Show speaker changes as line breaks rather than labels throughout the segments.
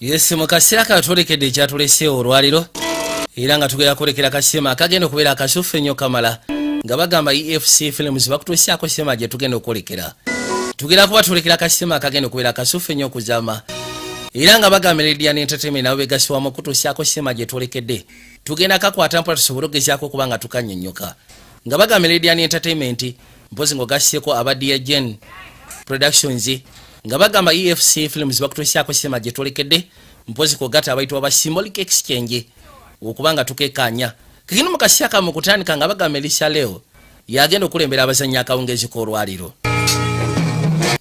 Yes, mukasera katolekedde ekyatulese olwaliro era nga tugenda kulekera kasema akagenda okubeera akasufu ennyo kamala nga bagamba EFC Films bakutuusyako sema gye tugenda okwolekera. Tugenda kuba tulekera kasema akagenda okubeera akasufu ennyo okuzama era nga bagamba Radiant Entertainment nabo begasibwamu okutuusyako sema gye twolekedde. Tugenda kakwata mpula tusobole okugezaako okuba nga tukanyonnyoka nga bagamba Radiant Entertainment mpozi ng'ogasseko aba Diagen Productions nga bagamba EFC Films bakutuusyako sema gye twolekedde mpozi kogata abayitibwa ba Symbolic Exchange okubanga tukekanya kikino mukashyaka mu kutandika nga bagamba Elisha leo yagenda okulembera abazanyi akawungezi k'olwaliro.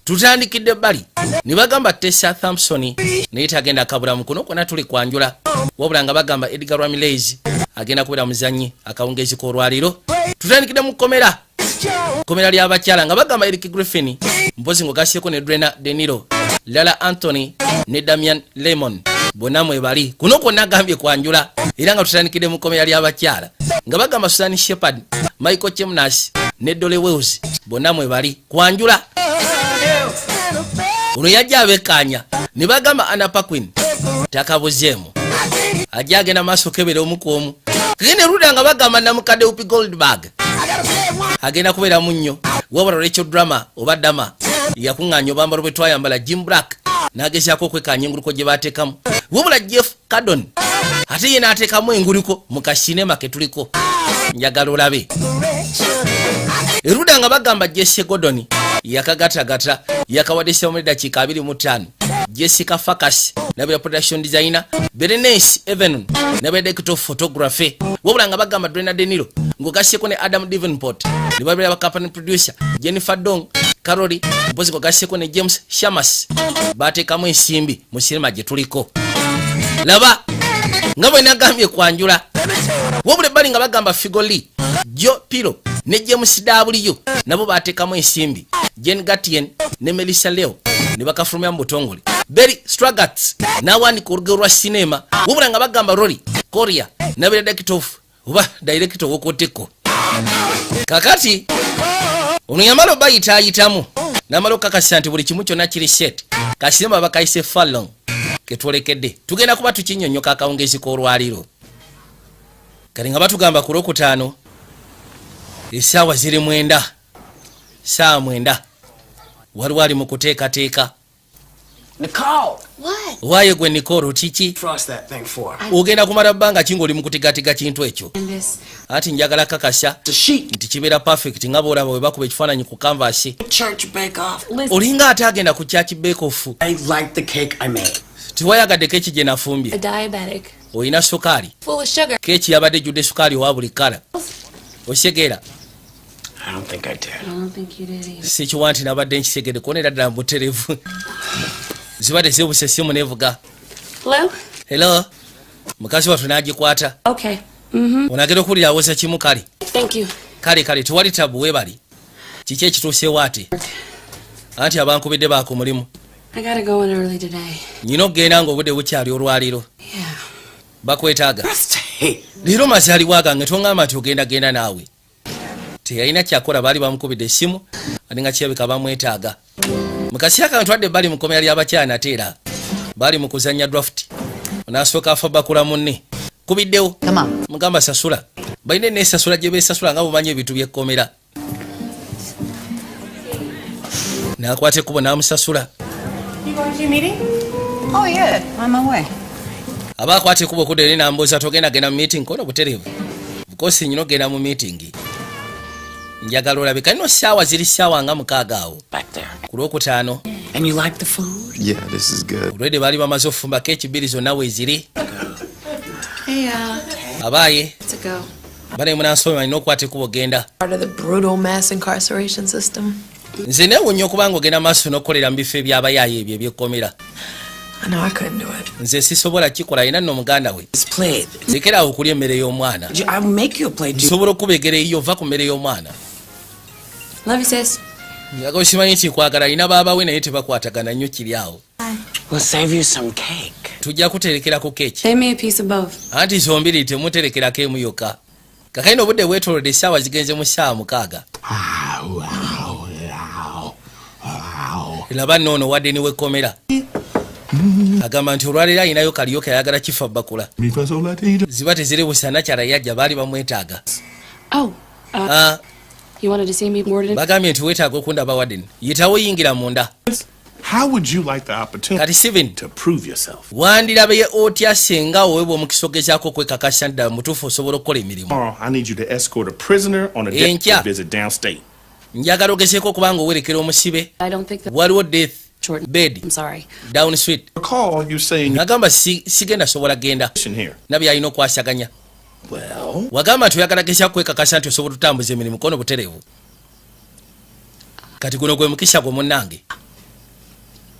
Tutandikidde bali ne bagamba Tessa Thompson naye tagenda kabula mukuno kona tuli kwanjula wabula nga bagamba Edgar Ramirez agenda kubeera muzanyi akawungezi k'olwaliro. Tutandikidde mu komera ly'abakyala nga bagamba Eric Griffin mpozi ng'ogasyeko ne Drena Deniro, Lala Anthony ne Damian Lemon bonna mwebali kuno kwonna agambye kwanjula era nga tutandikidde mu komera ly'abakyala nga bagamba Susan Shepard, Michael Chemnas ne Dolly Wells bonna mwebali kwanjula. Uno yajja abekanya ne bagamba Anna Paquin takabuzeemu ajja agenda maaso kebere omukuomu kagende ruda nga bagamba namukadde Whoopi Goldberg agenda kubeera munnyo wabula Rachel Drama oba Dama yakuŋŋaanya obambalo bwe twayambala Jim Black n'agezaako okwekanya enguluko gye baateekamu wabula Jeff Cardon ate ye n'ateekamu enguliko mu kasinema ke tuliko njagala olabe. Eruda nga bagamba Jesse Gordon yakagatagata yakawadde ssamu eddakiika 25 Jessica Farkas nabera production designer, Berenice Evenon nabera director of photography wabula nga bagamba Drena Deniro ngogasyeko ne Adam Davenport ne babera ba company producer Jennifer Dong Karoli mpozi ngogasyeko ne James Shamas bateekamu ensimbi mu sinema gye tuliko. Laba nga bwe nagambye kwanjula wabula ebbali nga bagamba Figoli Joe Piro ne James W nabo bateekamu ensimbi Jen Gatien ne Melissa Leo ne bakafulumya mu butongole. Berry Stragats n'awaandika olugero lwa sinema wabula nga bagamba Rory Korea nabera director w'okoteko. Kakati ono yamala bayitaayitamu n'amala okakasa nti buli kimu kyonna kiri set kasinema bakayise Fallon ketwolekedde tugenda kuba tukinnyonnyoka akawungezi k'olwaliro kale nga batugamba ku Lwokutaano essaawa ziri 9 saa 9 waliwo ali mu kuteekateeka.
Nicole! What?
Waye gwe Nicole kiki?
Frost that thing for.
Ogenda kumala bbanga ki ng'oli mu kutigatiga kintu ekyo? Ati njagala kakasa nti kibeera perfect nga bw'olaba bwe bakuba ekifaananyi ku canvas.
Church bake off.
Olinga ate agenda ku church bake off.
I like the cake I made.
Tiwayagadde keeki gye nafumbye.
A diabetic.
Oyina sukaali.
Full of sugar.
Keeki yabadde jjudde sukaali owa buli kala. Osegeera.
I don't think I did.
I don't think you did either.
Sikiwa nti nabadde nkisegedde kuonera ddala mu butereevu. Zibadde zeebuse essimu nevuga.
Hello?
Hello? Mukazi wattu n'agikwata.
Okay.
Onagenda okuwulira awoza kimu kale.
Thank you.
Kale tewali tabu weebali. Kiki ekituuseewo ate? Anti abankubidde baako mulimu.
I gotta go in early today.
Nyina okugenda ng'obudde bukyali olwaliro.
Yeah.
Bakwetaaga. Leero mazaalibwa gange tongamba nti ogenda naawe. Teyalina kyakola baali bamukubidde essimu ate nga kirabika bamwetaaga. Mukasi akantu twadde bali mu komera ly'abakyala nate era bali mu kuzannya draft. Onaasooka afa bakula munne. Kubiddewo. Mugamba sasula. Balina neesasula gye beesasula nga bumanyi ebintu by'ekkomera. N'akwata ekkubo n'amusasula.
You going to your meeting? Oh yeah, on my way.
Aba akwata ekkubo okudda eri n'ambuuza togenda mu meeting kono butereevu. Bukosi nyina ogenda mu meeting. Njagala olabika nno ssaawa ziri ssaawa nga 6 awo.
Back there.
Ku Lwokutaano.
And you like the food?
Yeah, this is good.
Olwedde baali bamaze okufumba keeki bbiri zonna weeziri.
Hey,
Abaaye.
to go.
Bale munansome alina okukwata ekkubo genda.
Part of the brutal mass incarceration system.
Nze neewuunya okuba nga ogenda maaso n'okukolera mu bifo eby'abayaaye ebyo ebyekkomera.
I know I couldn't do it.
Nze sisobola kikola alina nno muganda we.
It's played.
Lekera okulya emmere y'omwana.
I'll make you a plate.
Nsobola okubegera eyo ova ku mmere y'omwana.
Love you, sis.
Njaga osimanyi nti kwagala alina baabawe naye tebakwatagana nnyo kiri awo.
We'll save you some cake.
Tujja kuterekerako keeki.
Save me a piece of both.
Anti zombiri temuterekerako emu yokka. Kakayina obudde bwetoolodde essaawa zigenze mu ssaawa 6. Laba nno ono wadde ni wekkomera. agamba nti olwaleero ayinayo kalyoka ayagala kifa bakula ziba teziribusa nakyala yajja baali bamwetaaga.
Oh, you wanted to see me, Warden?
Bagambye nti weetaaga okundaba Warden. Yitawo yingira munda.
How would you like the opportunity
Kati Steven,
to prove yourself?
wandirabe otya senga oweebwa omukisa ogezaako okwekakasa ddala mutuufu osobola okukola emirimu.
Tomorrow, I need you to escort a prisoner on a death visit downstate.
Njagala ogezeeko okubanga owerekera omusibe.
I don't think that.
Waliwo death
Short.
bed
I'm sorry.
down street.
Recall you saying
Nagamba sigenda sobola genda.
here.
Nabye alina okwasaganya.
Well,
Wagamba nti oyagala gezaako kwekakasa nti osobola otambuza emirimu kono butereevu. Kati guno gwe mukisa gwe munnange.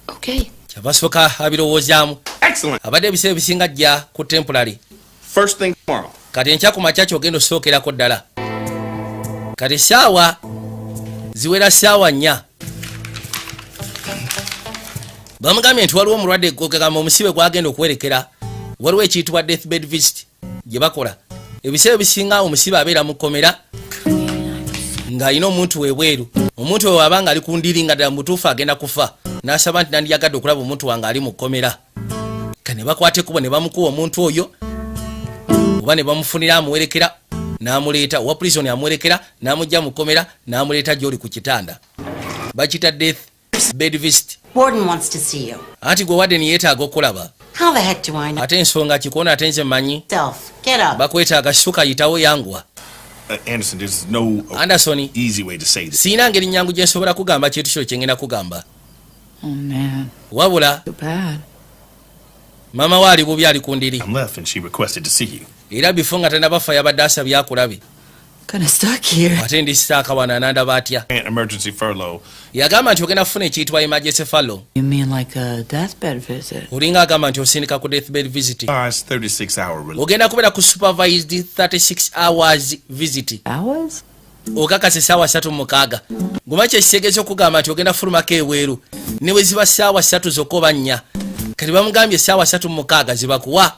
Okay.
Kyabasooka abirowoozaamu.
excellent.
Abadde ebiseera ebisinga ajja ku temporary.
First thing tomorrow.
Kati enkya ku makya kyogenda osookerako ddala. Kati saawa ziwera saawa 4. Bamugambye nti waliwo omulwadde gogamba omusibe gwagenda okuwerekera. Waliwo ekiyitibwa deathbed visit gye bakola. Ebiseera ebisinga omusibe abeera mu kkomera ng'alina omuntu webweru. Omuntu we wabanga ali ku ndiri nga ddala mutuufu agenda kufa. N'asaba nti nandiyagadde okulaba omuntu wange ali mu kkomera. Ka ne bakwata ekkubo ne bamukuwa omuntu oyo oba ne bamufunira amuwerekera n'amuleeta owa prison amuwerekera n'amugya mu kkomera n'amuleeta gy'oli ku kitanda. Bakita death bed visit.
Warden wants to see you.
Anti gwe Warden yeetaaga okulaba.
How the heck do I know?
Ate ensonga kikoona ate nze mmanyi.
Self, get up.
Bakwetaaga ssuka yitawo yanguwa.
Anderson, there's no
Anderson,
easy way to say this.
siina ngeri nnyangu gye nsobola kugamba kintu kyo kye ngenda kugamba.
Oh, man.
Wabula
Too bad.
mama we ali bubi ali ku ndiri.
I'm left and she requested to see you.
Era bifo nga tannabafa yabadde asabye akulabe.
Kinda stuck here.
Ate ndi sitaaka wana n'andaba atya.
An emergency furlough.
Yagamba nti ogenda kufuna ekiyitibwa emergency furlough.
You mean like a deathbed visit?
Olinga agamba nti osindika ku deathbed visit.
It's 36-hour release.
Ogenda kubeera ku supervised 36 hours visit.
Hours?
Okakasa essaawa 3 guma kyekitegeeza okugamba nti ogenda fulumako eweeru ne bwe ziba ssaawa 3 zokka oba 4. Kati bamugambye essaawa 3 zibakuwa.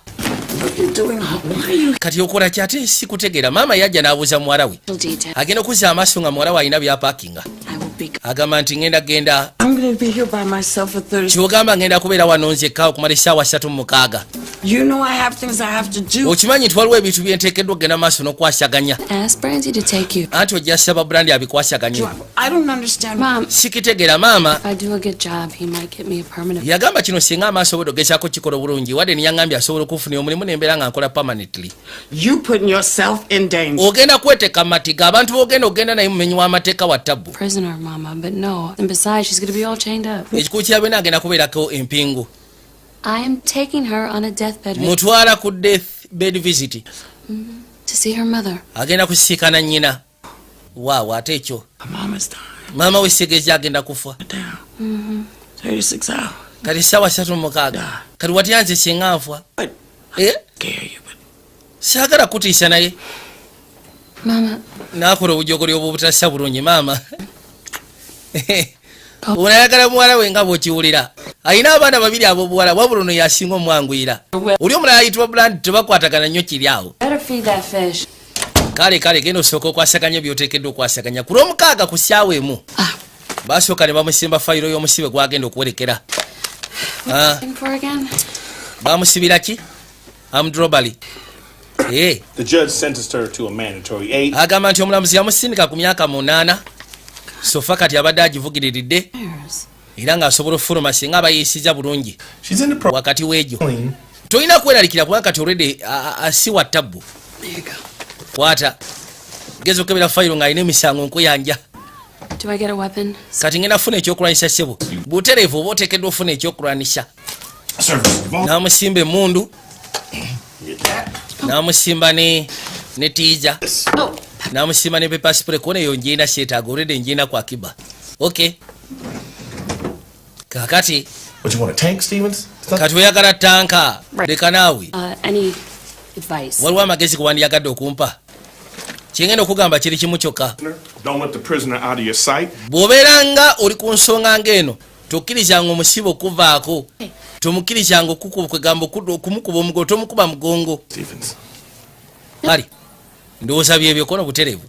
Kati okola ki ate si kutegeera. Maama yajja n'abuuza muwala we.
Detail.
Agenda okuzza amaaso nga muwala we alina byapaakinga.
I will be.
Agamba nti genda
I'm going to be here by myself for 30.
kyogamba ngenda kubeera wano nzekka okumala essaawa 3.
You know I have things I have to do.
Okimanyi nti waliwo ebintu bye nteekeddwa okugenda maaso n'okwasaganya.
Ask Brandy to take you.
Anti ojja saba Brandi abikwasaganye.
I don't understand.
Mom,
Sikitegeera maama.
if I do a good job, he might get me a permanent.
Yagamba kino singa amaaso bwe dogezaako kikola bulungi wadde niyaŋŋambye asobola okufunira omulimu n'embeera nga nkola permanently.
You putting yourself in danger.
Ogenda kweteeka matiga abantu b'ogenda naye mumenyi w'amateeka wa ttabbu.
Prisoner, Mama, but no. And besides, she's going to be all chained up.
Ekikulu kyabe agenda kubeerako empingu.
I am taking her on a deathbed visit
Mutwala ku death bed visit.
to see her mother.
Agenda kusisiikana nnyina. Waawo ate ekyo.
My mama's dying.
Maama we Segeja agenda kufa.
Down. 36 hours.
Kati essaawa 3. Kati watya nze singa nfa.
But scare you, but
Saagala kutiisa naye.
Mama,
N'akola obujogoli obutassa bulungi maama. Unayagala muwala we nga bw'okiwulira. Alina abaana 2 ab'obuwala wabula ono yasinga omwanguyira. Oli omulala ayitibwa Brandi tebakwatagana nnyo kiri awo.
better feed that fish.
Kale genda osooka okwasaganya by'oteekeddwa okwasaganya. Ku Lwomukaaga ku ssaawa 1 basooka ne bamusimba fayiro y'omusibe gwagenda okuwerekera.
Looking for again?
Bamusibira ki? Armed robbery.
The judge sentenced her to a mandatory 8.
Agamba nti omulamuzi yamusindika ku myaka 8. Sofa kati abadde agivugiriridde
Years.
era ng'asobola okufuluma singa abayeesiza bulungi
She's in the process
wakati w'egyo.
clean.
Tolina kweralikira kubanga kati already asiwa ttabbu.
There you go.
Kwata. Geza okebera fayiro ng'alina emisango nkuyanja.
Do I get a weapon?
Kati ngenda funa ekyokulwanyisa ssebo. Butereevu oba oteekeddwa ofuna ekyokulwanyisa. N'amusimba emmundu. N'amusimba ne tiija.
Oh,
N'amusimba ne pepper spray kuona eyo njina syetaaga already njina kwa kiba. Okay. Kakati
What, you want a tank, Stevens? It's not-
kati oyagala tanka. Leka naawe.
any advice?
Waliwo amagezi ge wandiyagadde okumpa. Kyengenda okugamba kiri kimu kyokka.
Don't let the prisoner out of your sight.
Bw'obeera nga oli ku nsonga ng'eno tokkirizanga omusibe okuvaako. Tomukkirizanga okukugamba okumukuba omugongo tomukuba mugongo.
Stevens.
Kale ndowooza byebyo kono butereevu.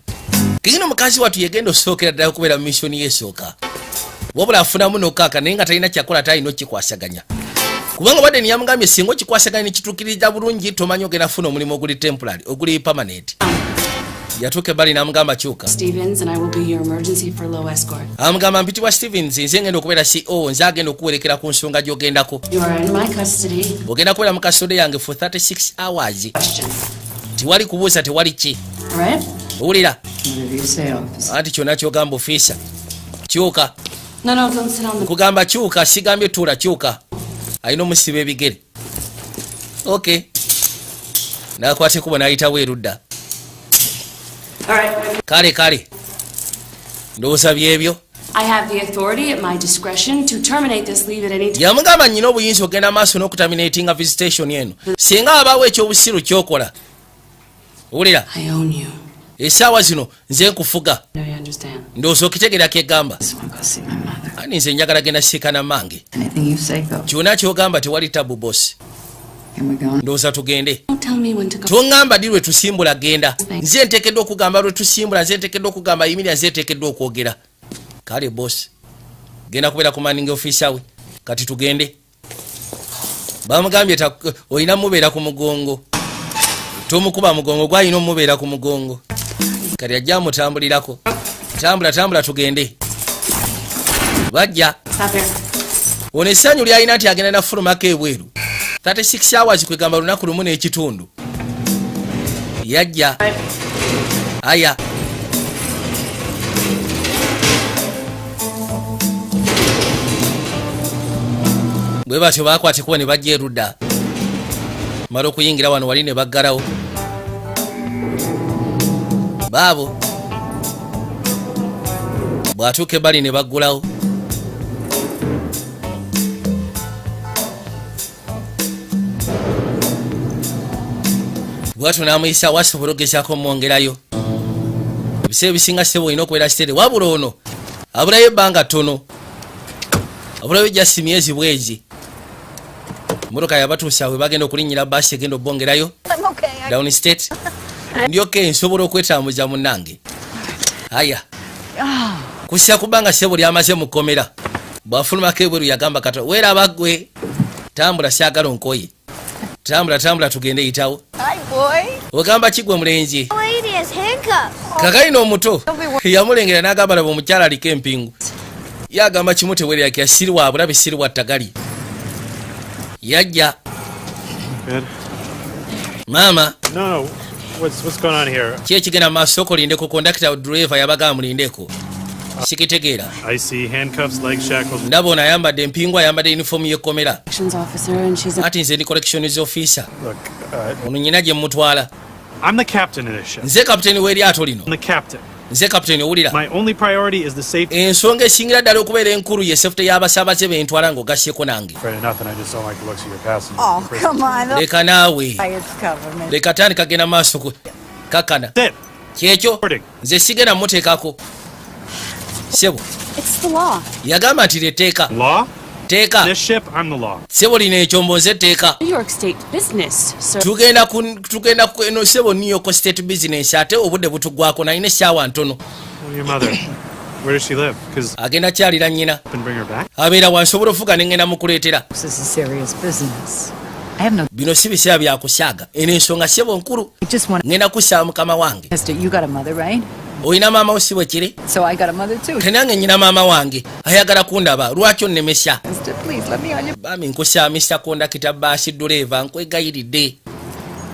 Kigina omukazi wattu yegenda osookera ddala okubeera mu missoni y'esooka. Wabula afunamu n'okkaaka naye nga talina kyakola ate alina okkikwasaganya. kubanga Warden yamugambye singa okikwasaganya ne kitukiriza bulungi tomanyi ogenda funa omulimu oguli temporary oguli permanent. Yatuuka ebbali n'amugamba kyuka.
Stevens and I will be your emergency furlough escort.
Amugamba mpitibwa Stevens nze ngenda okubeera CEO nze agenda okuwerekera ku nsonga gy'ogendako.
You are in my custody.
Ogenda kubeera mu kasode yange for 36 hours. Tewali kubuusa tewali ki.
Right?
Owulira?
Whatever you say, officer.
Anti kyonna kyogamba ofiisa. Kyuka.
No, don't sit on the...
Kugamba kyuka sigambye tuula kyuka. Alina omusiba ebigere. Okay. Nakwate kuba n'ayitawo erudda. Kale. Ndowooza byebyo.
I have the authority at my discretion to terminate this leave at any time.
Yamugamba nnyina obuyinza ogenda maaso n'okutaminatinga visitation eno. Singa abaawo ekyobusiru kyokola. Owulira?
I own you.
Essaawa zino nze nkufuga.
No, you understand.
Ndowooza okitegeera kyegamba.
Just want to go see my mother.
Ani nze njagala genda siikana mange.
Anything you say, go.
Kyonna kyogamba tewali tabu boss.
Can we go?
Ndowooza tugende.
Don't tell me when to go.
Tongamba ddi lwe tusimbula genda. Nze nteekeddwa okugamba lwe tusimbula, nze nteekeddwa okugamba yimirira, nze nteekeddwa okwogera. Kale boss. Genda kubeera ku manning officer we. Kati tugende. Bamugambye oyina mubeera ku mugongo. Tomukuba mugongo gwayina omubeera ku mugongo. Kati ajja mutambulirako. Tambula tugende. Bajja.
Stop here.
Ono essanyu lyalina nti agenda na fulumako ebweru. 36 hours kwegamba lunaku lumu n'ekitundu. Yajja. Aya. Bwe batyo bakwate kuba ne bajja erudda. Mala okuyingira wano wali ne baggalawo. Baabo. Bw'atuuka ebbali ne baggulawo. Bwatu n'amuyisa wasobola okugezaako mwongerayo. Ebiseera ebisinga ssebo olina okubeera kitere. Wabula ono abulayo ebbanga ttono. Abulayo jasi myezi bwezi. Mmotoka yabatuusa we bagenda okulinnyira baasi egenda obbongerayo. Down state. Ndyoke nsobola okwetambuza munnange. Aya. Kussa kubanga ssebo lyamaze mu kkomera. Bw'afulumako ebweru yagamba kato weeraba ggwe. Tambula syagala onkoye. Tambula tugende yitawo.
Hi, boy.
Ogamba kigwe mulenzi.
Lady has handcuffs.
Kakaino omuto yamulengera n'agamba laba omukyala aliko empingu. Yagamba kimu tewerera kya siriwa abulabe siriwa ttagali. Yajja.
Good.
Mama.
No. What's going on here?
Kye kigenda maaso okolindeko kondakita driver yabaga mulindeko. Sikitegeera.
I see handcuffs, leg shackles.
Ndaba ono ayambadde empingu ayambadde uniform y'ekkomera. Ati nze ndi corrections officer.
Look,
ono nyina gye mutwala.
I'm the captain of this ship.
Nze kapiteni w'eryato lino.
I'm the captain.
Nze kapiteni owulira.
My only priority is the safety.
Ensonga esingira ddala okubeera enkulu ye safety y'abasaabaze bentwala ng'ogasyeko nange.
Afraid of nothing. I just don't like the looks of your passengers.
Oh, come on.
Leka naawe.
It's government.
Leka tandika genda maaso kakana.
That's it.
Kyekyo nze sigenda muteekako. Sebo.
It's the law.
Yagamba nti lyeteeka.
Law?
Teeka.
This ship, I'm the law.
Sebo lino ekyombo nze teeka.
New York State business, sir.
Tugenda ku eno sebo New York State business ate obudde butugwako nalina essaawa ntono.
What your mother? Where does she live? Because
Agenda kyalira nnyina.
and bring her back.
Abeera wansobola ofuga ne ngenda mukuleetera.
This is serious business. I have no...
Bino si biseera byakusaaga. Eno ensonga sebo nkulu.
I just want
Ngenda kussaawa mukama wange.
to... You got a mother, right?
Oyina maama wo si bwe kiri?
So I got a mother too.
Tenange nyina maama wange ayagala kundaba lwaki onnemesa.
Mister, please let me on your...
Bami nkussa Mr. Kondakita baasi duleeva nkwegayiridde.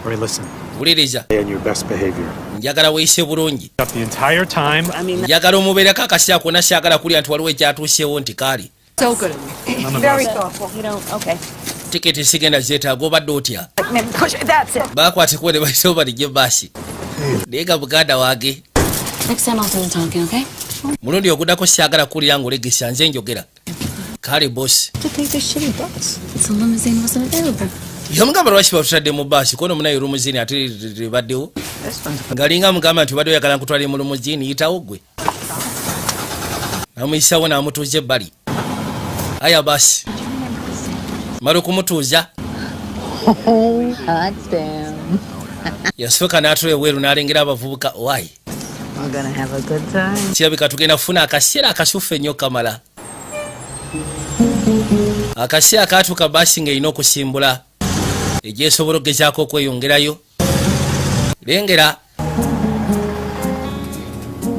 All right, listen.
Wuliriza.
And your best behavior.
Njagala weeyise bulungi.
Up the entire time.
Njagala omubeerako akaseera konna syagala kulya nti waliwo ekyatuuseewo nti kaali.
So good.
Very thoughtful. You know, okay.
Tiketi sigenda zeetaaga obadde otya.
Push it. That's it.
Baakwate kuba ne bayisewo balijje baasi. Naye nga buganda waage.
Next time I'll do the talking, okay?
Mulundi oguddako syagala kulya ng'olegesa nze njogera. Kale boss.
To take this shitty bus. The limousine wasn't available.
Yamugamba lwaki batutadde mu baasi kono munayo lumuzini ate tebaddewo. Ngalinga mugamba nti obadde oyagala nkutwale mu lumuzini yitawo ggwe. Namuyisawo n'amutuuza ebbali. Aya baasi. Mala okumutuuza.
Hot damn.
Yasooka n'atula eweeru n'alengera abavubuka waayi.
We're gonna have a good time.
Kirabika tugenda kufuna akaseera akasufu ennyo kamala. akaseera kaatuuka baasi ng'erina okusimbula egyesobola okugezaako okweyongerayo. Lengera.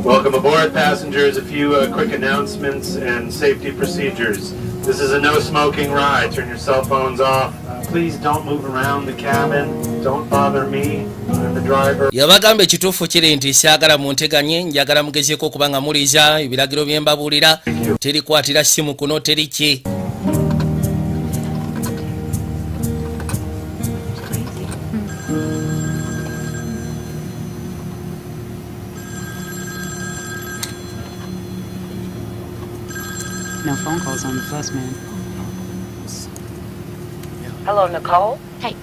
Welcome aboard, passengers. A few quick announcements and safety procedures. This is a no smoking ride. Turn your cell phones off. Please don't move around the cabin. Don't bother me. I'm the driver.
Yabagamba ekituufu kiri nti saagala munteganye, njagala mugezeeko okuba nga muliza ebiragiro bye mbabuulira. Terikwatira simu kuno, teri ki.
No phone calls on the first man.
Hello, Nicole?
Hey,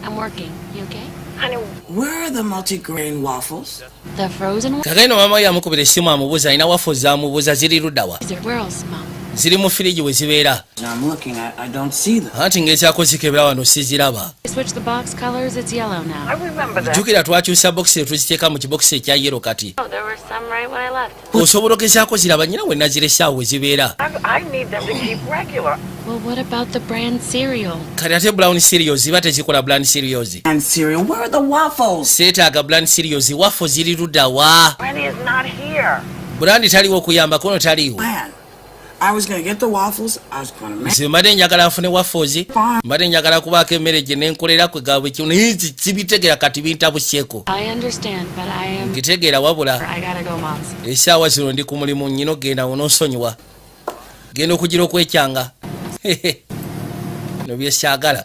I'm working. You okay?
Honey,
Where are the multigrain waffles?
The frozen one?
Kakaino mama yamukubira essimu amubuuza alina waffle z'amubuuza ziri luddawa.
Is it where else, Mom?
Ziri mu firiji we zibeera.
I'm looking. I don't see them.
Anti ng'ekyako zikebera wano siziraba.
I switched the box colors. It's yellow now.
I remember that.
Jjukira twakyusa bokisi tuziteeka mu kibokisi ekya yero kati.
Oh, there were some right when I left.
Osobola ogezaako ziraba nnyina we nazirese awo we zibeera.
I need them to keep regular.
Well, what about the brand cereal?
Kati ate brown cereals ziba tezikola brown cereals.
And cereal. Where are the waffles?
Seetaaga brown cereals waffle ziri luddawa.
Brandy is not here.
Brandi taliwo okuyambako ono taliwo.
Man, I was gonna get the waffles. I was gonna make.
Nze mbadde njagala nfune waffles. Mbadde njagala kubaako emmere gye nenkolera kwe gaabwe kino naye zibitegera kati bintabusyeko.
I understand, but I am...
Nkitegeera wabula
I gotta go, Moms.
essaawa zino ndi ku mulimu nnyino genda onoonsonyiwa. Genda okugira okwekyanga. No byesaagala.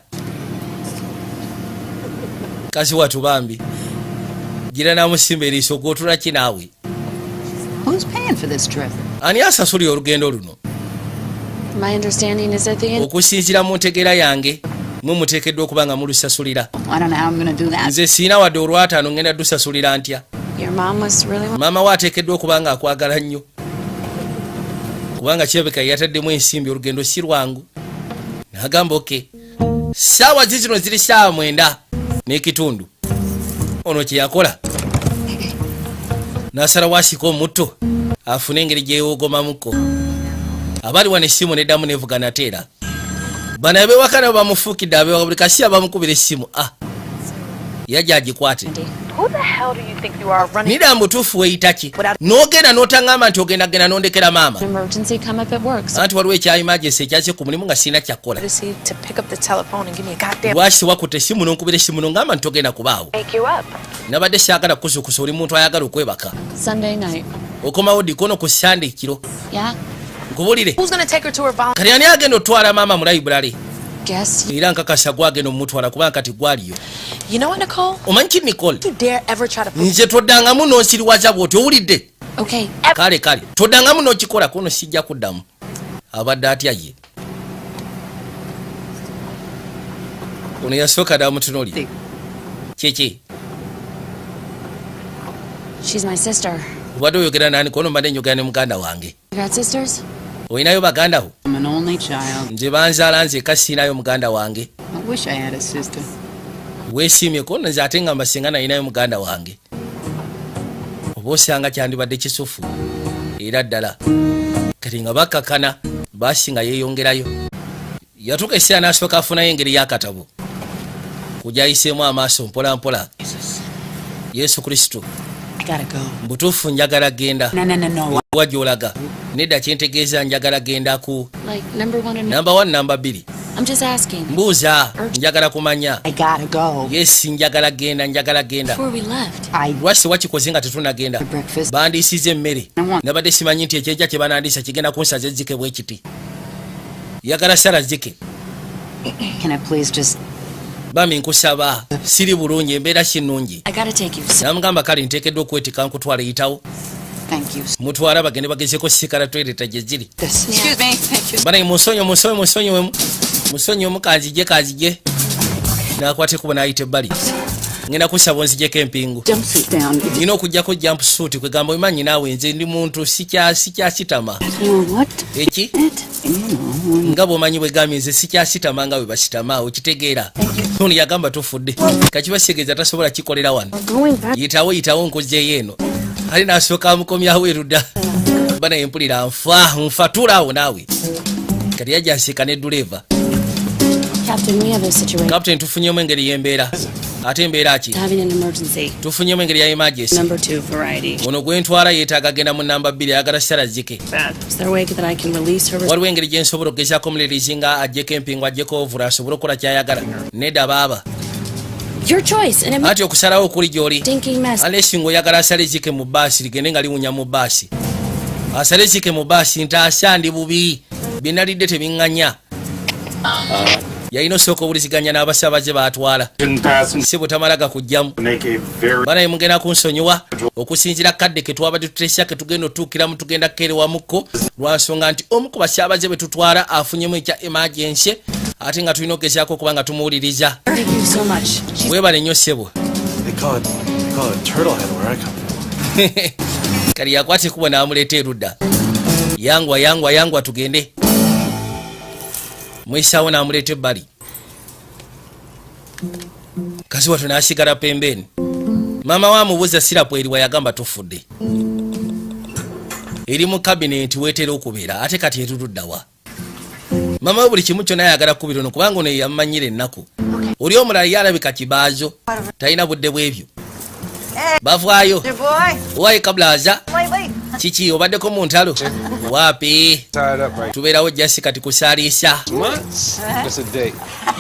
Kazi watu bambi. Gira namusimba eriiso gw'otula ki naawe?
Who's paying for this trip?
Ani asasulira olugendo luno?
My understanding is that the...
Okusinziira mu ntegeera yange, mwe muteekeddwa okuba nga mulusasulira.
I don't know how I'm going to do that.
Nze siina wadde olwataano ngenda dusasulira ntya.
Your mom was really...
Maama we ateekeddwa okuba nga akwagala nnyo. Kubanga kirabika yataddemu ensimbi olugendo si lwangu. N'agamba oke. Ssaawa zino ziri ssaawa 9 n'ekitundu. Ono kye yakola. N'asalawo asika omutto. Afune engeri gye yeewogomamuko. Abali wano essimu neddamu nevuga nateera. Bano ab'ewaka nabo bamufuukidde ab'ewaka buli kasiya bamukubira essimu. Yajja agikwate.
Who the hell do you think you are running?
Nida mbutuufu weeyita ki? N'ogenda n'otaŋŋamba nti ogenda n'ondekera maama.
Emergency come up at work. So
Anti waliwo ekya emergency ekyase ku mulimu nga sirina kyakkola.
to pick up the telephone and give me a goddamn
Lwaki wakutte essimu n'onkubira essimu n'ongamba nti togenda kubaawo.
wake you up.
Nabadde saagala kukusukusa oli muntu ayagala okwebaka.
Sunday night.
Okomawo dikono ku Sunday kiro.
Yeah?
Nkubulire.
Who's gonna take her to her volunteer?
Kati ani agenda otwala maama mu library?
Guess.
Era nkakasa gwagenda omutwala kubanga kati gwaliyo.
You know what, Nicole?
Omanyi ki Nicole?
You dare ever try to put
Nze toddangamu n'onsiriwaza bw'oti owulidde?
Okay.
Kale toddangamu n'okikola kuno sijja kuddamu. Abadde atya ye. Ono yasooka dda mutunuulire. Kiki?
She's my sister.
Obadde oyogera nani kono mbadde njogera ne muganda wange.
You got sisters?
Olinayo baganda wo?
I'm an only child.
Nze banzaala nze eka siinayo muganda wange.
I wish I had a sister.
Weesiimye kono nze ate ngamba singa nalinayo muganda wange. Oba osanga kyandibadde kisufu. Era ddala. Kati nga bakkakana baasi nga yeeyongerayo. Yatuuka essira n'asooka afunayo engeri y'akatabo. Kujja ayiseemu amaaso mpola mpola. Yesu Kristo.
I gotta go.
Mbutuufu njagala genda.
No.
Wa gy'olaga. Nedda kyentegeeza njagala genda ku
Like number 1 and...
number 1 number 2.
I'm just asking.
Mbuuza njagala kumanya.
I gotta go.
Yes njagala genda.
Before we left.
Lwaki wakikoze nga tetunagenda?
Breakfast.
Bandiisiza emmere. Nabadde simanyi nti ekyejja kye banandiisa kigenda kunsaza ezzike bwe kiti. Yagala sala zzike.
Can I please just...
Bami nkusaba. Siri bulungi embeera kinungi.
I gotta take you.
Namugamba kale nteekeddwa okwetika nkutwala yitawo.
Thank you.
Mutwala bagende bagezeko sikala toileta gye ziri.
Excuse me. Thank you.
Bana musonyiwemu kanzije. Nakwate kuba nayita ebbali. Ngenda kusaba onzijeko empingu.
Jumpsuit down.
Nina okugjako jumpsuit kwegamba omanyi naawe nze ndi muntu sikyasitama.
You know what?
Eki?
You know.
Nga bw'omanyi bwegambye nze sikyasitama nga bwe basitama okitegeera. Ono yagamba tofudde. Kakibasegeeza tasobola kikolera wano. Yitawo nkozzeeyo eno. Ali n'asooka amukomyawo erudda. Bana empulira nfa tuulaawo naawe. kati yajasika ne duleva.
Captain, we have a situation.
Captain, tufunyemu engeri y'embeera. Ate embeera ki?
Having an emergency.
Tufunyemu engeri ya emergency.
Number 2 variety.
Ono gwentwala yeetaaga genda mu namba 2 ayagala sarazike.
Is there a way that I can release her?
Waliwo engeri gye nsobola okugezaako omulirizi nga ajjeko empingu ajjeko ovula asobole okukola kyayagala. Nedda baaba.
Your choice. And
Ati okusalawo okuli gy'oli.
stinking mess.
Alesi ng'oyagala asale zike mu bbaasi ligende nga liwunya mu bbaasi. Asale zike mu bbaasi ntaasa ndi bubi. Binalidde tebiŋŋanya. Yalina osooka owuliziganya n'abasaabaze baatwala. Si butamala gakugjamu. Banaye mugenda kunsonyiwa okusinziira kadde ke twabadde tutesya ke tugenda otuukiramu tugenda kukeerewamukko lwa nsonga nti omu ku basaabaze be tutwala afunyemu ekya emergency ate nga tulina okugezaako okuba nga tumuwuliriza. Weebale nnyo ssebo. Kali yakwata ekkubo n'amuleeta erudda. Yangwa tugende. Mwisaawo n'amuleeta ebbali. Kasi watu n'asigala pembeni. Maama we amubuuza sirapu eriwa yagamba tufudde. Eri mu kabineti weetera okubeera ate kati eruddawa. Maama we buli kimu kyonna yagala kubira ono kubanga ono yamumanyira ennaku. Oli omulala yalabika kibaazo. Talina budde bw'ebyo. Bavaayo. Waayi kabla aza. Kiki obaddeko mu ntalo? Waapi. Tubeerawo jasi kati kusaaliisa.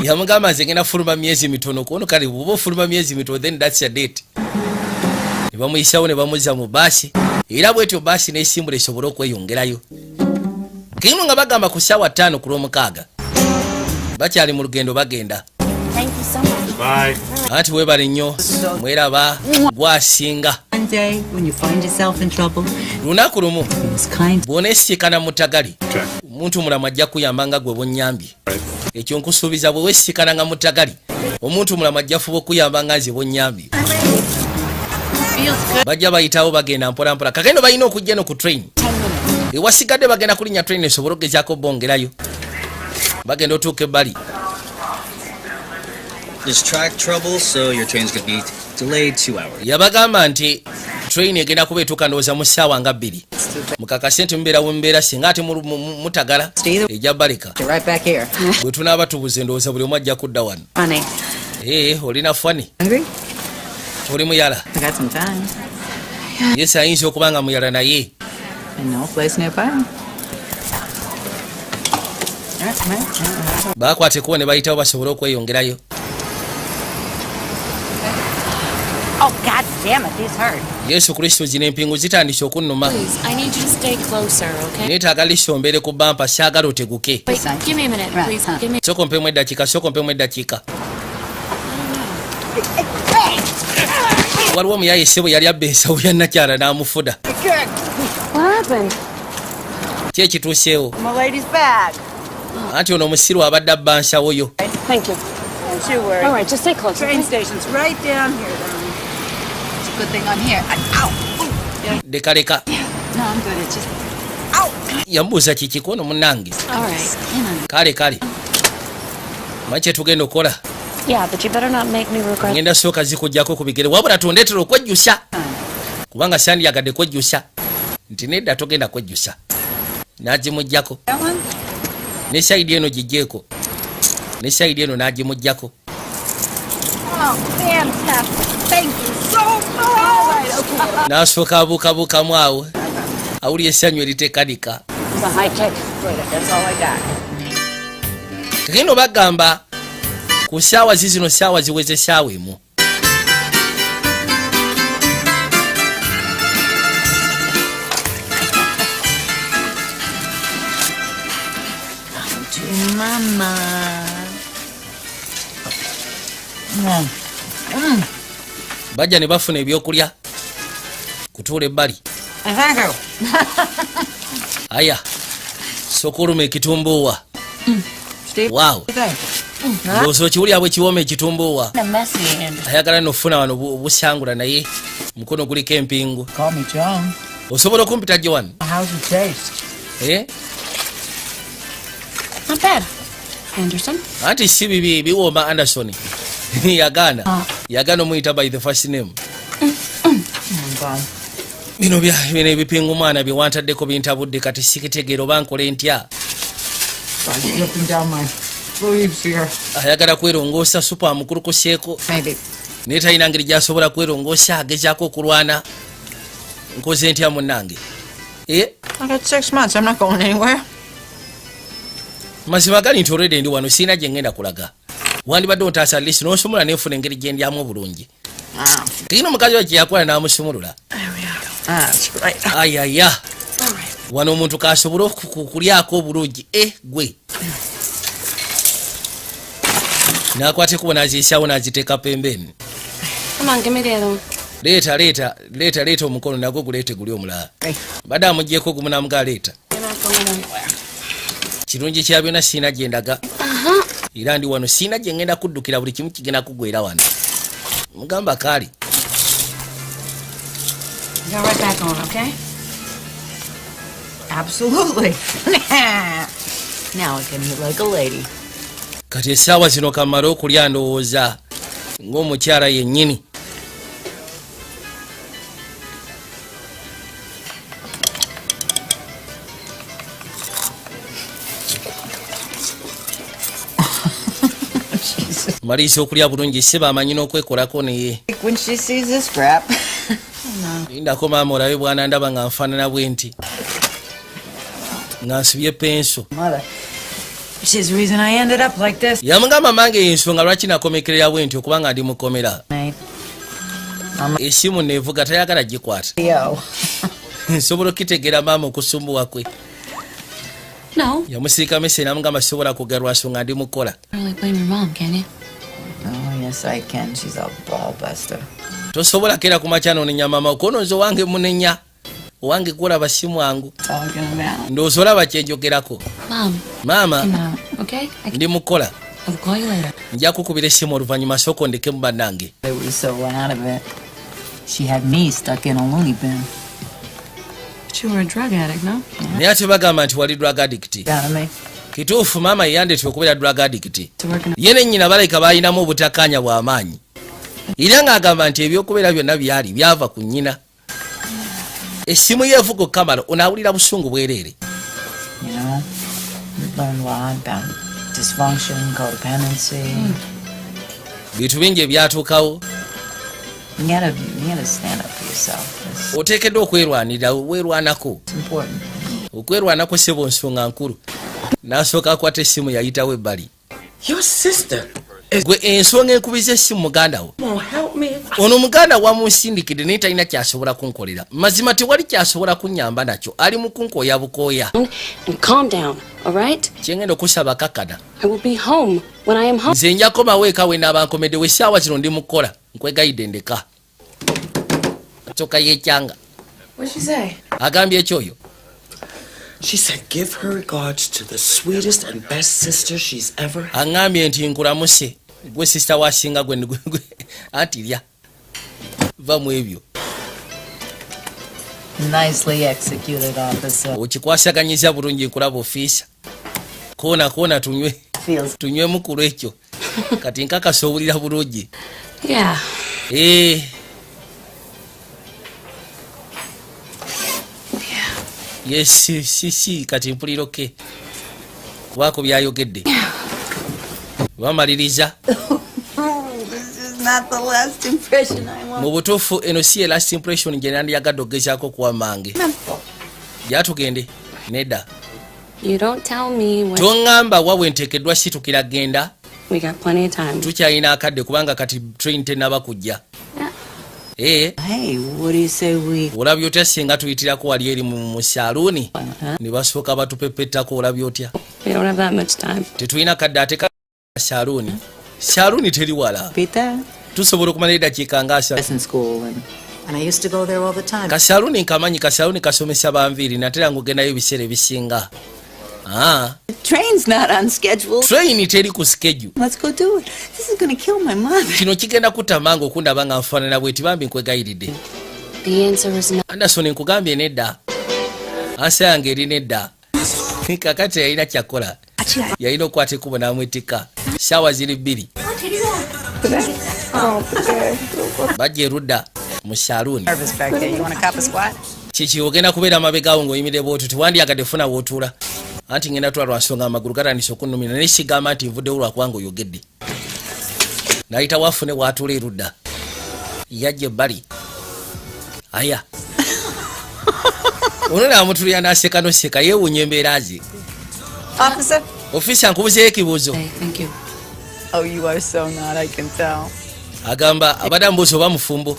Yamugamba nze ngenda fuluma myezi mitono kono kale bw'oba ofuluma myezi mitono then that's a date. Ne bamuyisawo ne bamuzza mu baasi. Era bwetyo baasi n'esimbula esobole okweyongerayo. Kino nga bagamba ku ssaawa 5 ku lw'omukaaga. Bakyali mu lugendo bagenda.
Thank you so much.
Bye.
Anti weebale nnyo. Mweraba gwasinga.
One day when you find yourself in trouble,
lunaku lumu
it was kind.
bw'oneesikana mu ttagali omuntu mulamu ajja kuyamba nga gwe bwonnyambye. Ekyo nkusuubiza bwe weesikana nga mu ttagali omuntu mulamu ajja fuba okuyamba nga nze bwonnyambye. Bajja bayitawo bagenda mpolampola. Kakendo balina okujja no ku train. Ewasigadde bagenda kulinnya train esobole okugezaako bongerayo. Bagenda otuuka ebbali.
There's track trouble, so your train's gonna be delayed 2 hours.
Yabagamba nti train egenda kuba etuuka ndowooza mu ssaawa nga 2. Mukakase nti mubeera wembeera singa ate mutagala ejja baleka. Bwe tunaaba tubuze ndowooza buli omu ajja kudda wano. Olina fani. Oli muyala. Yes, ayinza okuba nga muyala naye. Baakwata ekubo ne bayitawo basobole okweyongerayo.
Oh, God damn it, these hurt.
Yesu Kristo zino empingu zitandise okunnuma.
Please, I need you to stay closer, okay?
Neetaaga lisombeere ku bampa saagala oteguke.
Wait, give me a minute, please. Give me.
Soko mpemu eddakiika. Waliwo omuyaye essebo yali abba ensawo ya nakyala n'amufuda.
What happened?
Ki ekituuseewo?
My lady's bag.
Anti ono omusiru abadde abba nsawo yo.
Thank you.
Don't you worry.
All right, just stay close.
Train station's right down here, darling. It's a good thing I'm here. Ow!
Leka.
No, I'm good. It's just... Ow!
Yambuuza kiki kono munnange.
All right.
Kale. Maki tugenda okukola?
Yeah, but you better not make me regret.
Ngenda sooka zikujjako ku bigere wabula tondeetera okwejjusa. Kubanga sandyagadde kwejjusa. Nti nedda togenda kwejjusa. N'agimuggyako. Ne sayidi eno gijjeeko. Ne sayidi eno n'agimuggyako.
Oh, fantastic. Thank you so much.
N'asooka abuukabuukamu awo. Awulira essanyu eritekanika.
It's a high tech. That's all I got.
Kagendo bagamba ku ssaawa zizino ssaawa ziweze essaawa emu.
Mama.
Bajja ne bafuna ebyokulya kutuula ebbali. Aya sooka oluma ekitumbuuwa. Waawo ndowooza okiwulira bwe kiwooma ekitumbuuwa. Ayagala nofuna wano busangula naye mukono guliko empingu. Osobola okumpita gye wano?
Not bad. Anderson?
Anti si bibi biwooma Anderson. Yagaana omuyita by the first name. Bino ebipingu mwana bye wantaddeko bintabudde kati sikitegeera oba nkole ntya.
Started looking down my sleeves here.
ayagala kwerongoosa supu amukulukuseeko naye talina ngeri gyasobola kwerongoosa agezaako okulwana nkoze ntya munnange
I got 6 months. I'm not going anywhere.
mazima gali nti olwedde ndi wano siina gye ngenda kulaga wandibadde ontaasa lisi n'osumula neefuna engeri gye ndyamu obulungi kino mukazi wa kyeyakola n'amusumulula ayaya wano omuntu kasobole okukulyako obulungi gwe nakwate kubo naziisyawo naziteeka pembeni leeta omukono nagwo guleete guli omulala badde amugyeko gumu namuga leeta kirungi kya byonna siina gye ndaga era ndi wano siina gye ngenda kuddukira buli kimu kigenda kugwera wano mugamba kaali
Go right back on, okay? Absolutely. Now I can eat like a lady.
kati essaawa zino kamala okulya ndowooza ng'omukyala yennyini maliriza okulya bulungi seba amanyi n'okwekolako naye
When she sees this crap.
lindako maama olabe bwana ndaba nga nfaanana bwe nti nga nsibye penso
She's the reason I ended up like this.
yamugamba mange ensonga lwaki nakomekerera bwe nti okubanga ndi mukomera esimu nevuga tayagala gikwata nsobola okitegeera maama okusumbuwa kwe yamusiika mese namugamba sobola kugerwa nsonga ndi mukola
Oh, yes, I can. She's a ball buster.
tosobola kera ku makya nonenya maama okonoza owange munenya owange kulaba si mwangu ndowooza olaba kyenjogerako maama ndi mukola nja kukubira essimu oluvannyuma sooka ondekemu bannange naye ate bagamba nti wali drug addict kituufu maama yeyandetya okubeera drug addict ye nennyina balabika balinamu obutakkaanya bw'amaanyi era ng'agamba nti ebyokubeera byonna byali byava ku nnyina essimu yeevuga okamala onaawulira busungu bwereere bintu bingi ebyatuukawo oteekeddwa okwerwanirira weerwanako okwerwanako sebo nsonga nkulu n'asooka akwata essimu yayitawo ebbali gwe ensonga enkubiza essimu muganda wo ono muganda wamunsindikidde naye talina kyasobola kunkolera mazima tewali kyasobola kunnyamba nakyo ali mu kunkooya bukooya kyengenda okusaba kakana nze nja komawo eka we naabankomeddewo essaawa zino ndi mukola nkwegayidde ndeka toka yekyanga agambye ekyoyo
She said, give her regards to the sweetest and best sister she's ever had.
aŋŋambye nti nkulamuse gwe sisita wasinga gwe anti lya va mu ebyo okikwasaganyiza bulungi nkulaba ofiisa koona tunywemu ku lwekyo kati nkakasa owulira bulungi yes si kati mpuliro kubaako byayogedde bamaliriza mu butuufu eno si ye last impression gye nandiyagadde okugezaako kuwa mange gyatugende nedda toŋŋamba wabwe nteekeddwa situkira genda tukyalina akadde kubanga kati train tenaba kujja olabye otya singa tuyitirako wali eri mu saluuni ne basooka batupepettako olabye otya tetulina kadde ate ka saluuni teri wala tusobola okumala eddakiika nga kasaluuni nkamanyi kasaluuni kasomesa banviiri natera ngaogendayo ebiseera ebisinga train teri ku schedule kino kigenda kutta mangu okundaba nga nfaanana bweti bambi nkwegayiridde Anderson nkugambye nedda ansa yange eri nedda kakati yalina kyakola yalina okwata ekkubo n'amwetikka saawa ziri 2 bajja erudda mu saluuni kiki ogenda kubeera mabegaawo ng'oyimire bwotyo tewandyagadde funa wootuula anti ngenda twalwa nsonga amagulu gatandise okunnumira nesigamba nti nvuddewo lwakubanga oyogedde nayita wafune bwatula erudda yajja ebbali aya ono namutulira naseka noseka yeewunya embeera ze. Ofisa nkubuzeyo ekibuuzo.
Thank you.
Oh, you are so not, I can tell.
Agamba abadde amubuuza oba mufumbo.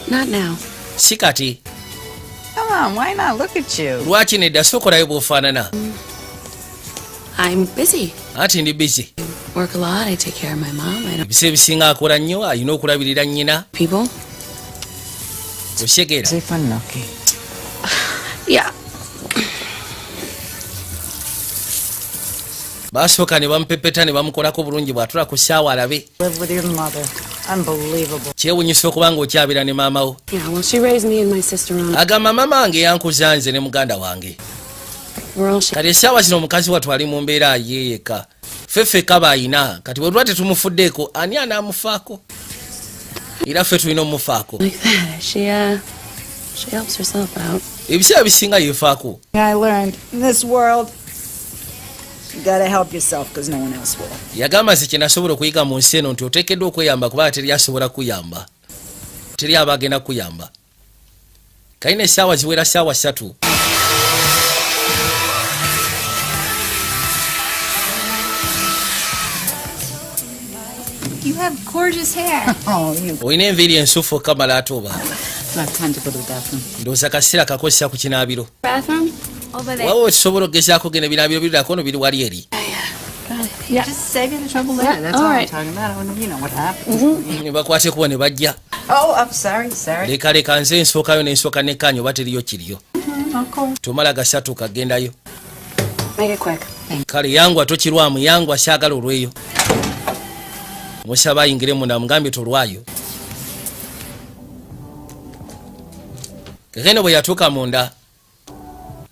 Not now.
Si kati.
Come on, why not? Look at you.
Lwaki nedda sokolayo bw'ofaanana?
I'm busy.
Anti ndi busy.
Work a lot, I take care of my mom. I don't...
Ebisa ebisinga akola nnyo, alina okulabirira nnyina.
People?
Osegera.
Yeah.
Basooka ne bamupepeta ne bamukolako bulungi bw'atula ku ssaawa alabe.
Live with your mother. Unbelievable.
Kyewunyisa okubanga okyabira ne maama wo.
Yeah, well, she raised me and my sister on...
Agamba mama wange yankuza nze ne muganda wange. Kati essaawa zino omukazi wattu ali mu mbeera yeeyeka. Ffe kaba ayina kati bwe tuba tetumufuddeeko ani anaamufaako? Era ffe tulina omufaako.
She helps herself out.
Ebiseera bisinga yeefaako.
I learned in this world you gotta help yourself because no one else will.
Yagamba nze kye nasobola okuyiga mu nsi eno nti oteekeddwa okweyamba kubanga teri asobola kuyamba. Teri aba agenda kuyamba. Kalina essaawa ziwera ssaawa 3.
You have gorgeous hair.
Oh, you.
Olina enviiri ensufu okamala ate oba.
I have time to go to the bathroom.
Ndowooza kaseera kakozesa ku kinaabiro.
Bathroom? Over there.
Wawe tusobola okugezaako genda ebinaabiro birirako ono biri wali eri.
Yeah.
Just save you the trouble there. That's all I'm talking about. You know what happened.
Ne bakwate kubo ne bajja.
Oh, I'm sorry.
Leka nze nsookayo ne nsooka nekkanyo oba teriyo kiriyo. Tomala gasatu kagendayo.
Make it quick.
Kale yangwa tokirwamu yangwa saagala olweyo. Musaba ayingire munda mugambye tolwayo. Kagenda bwe yatuuka munda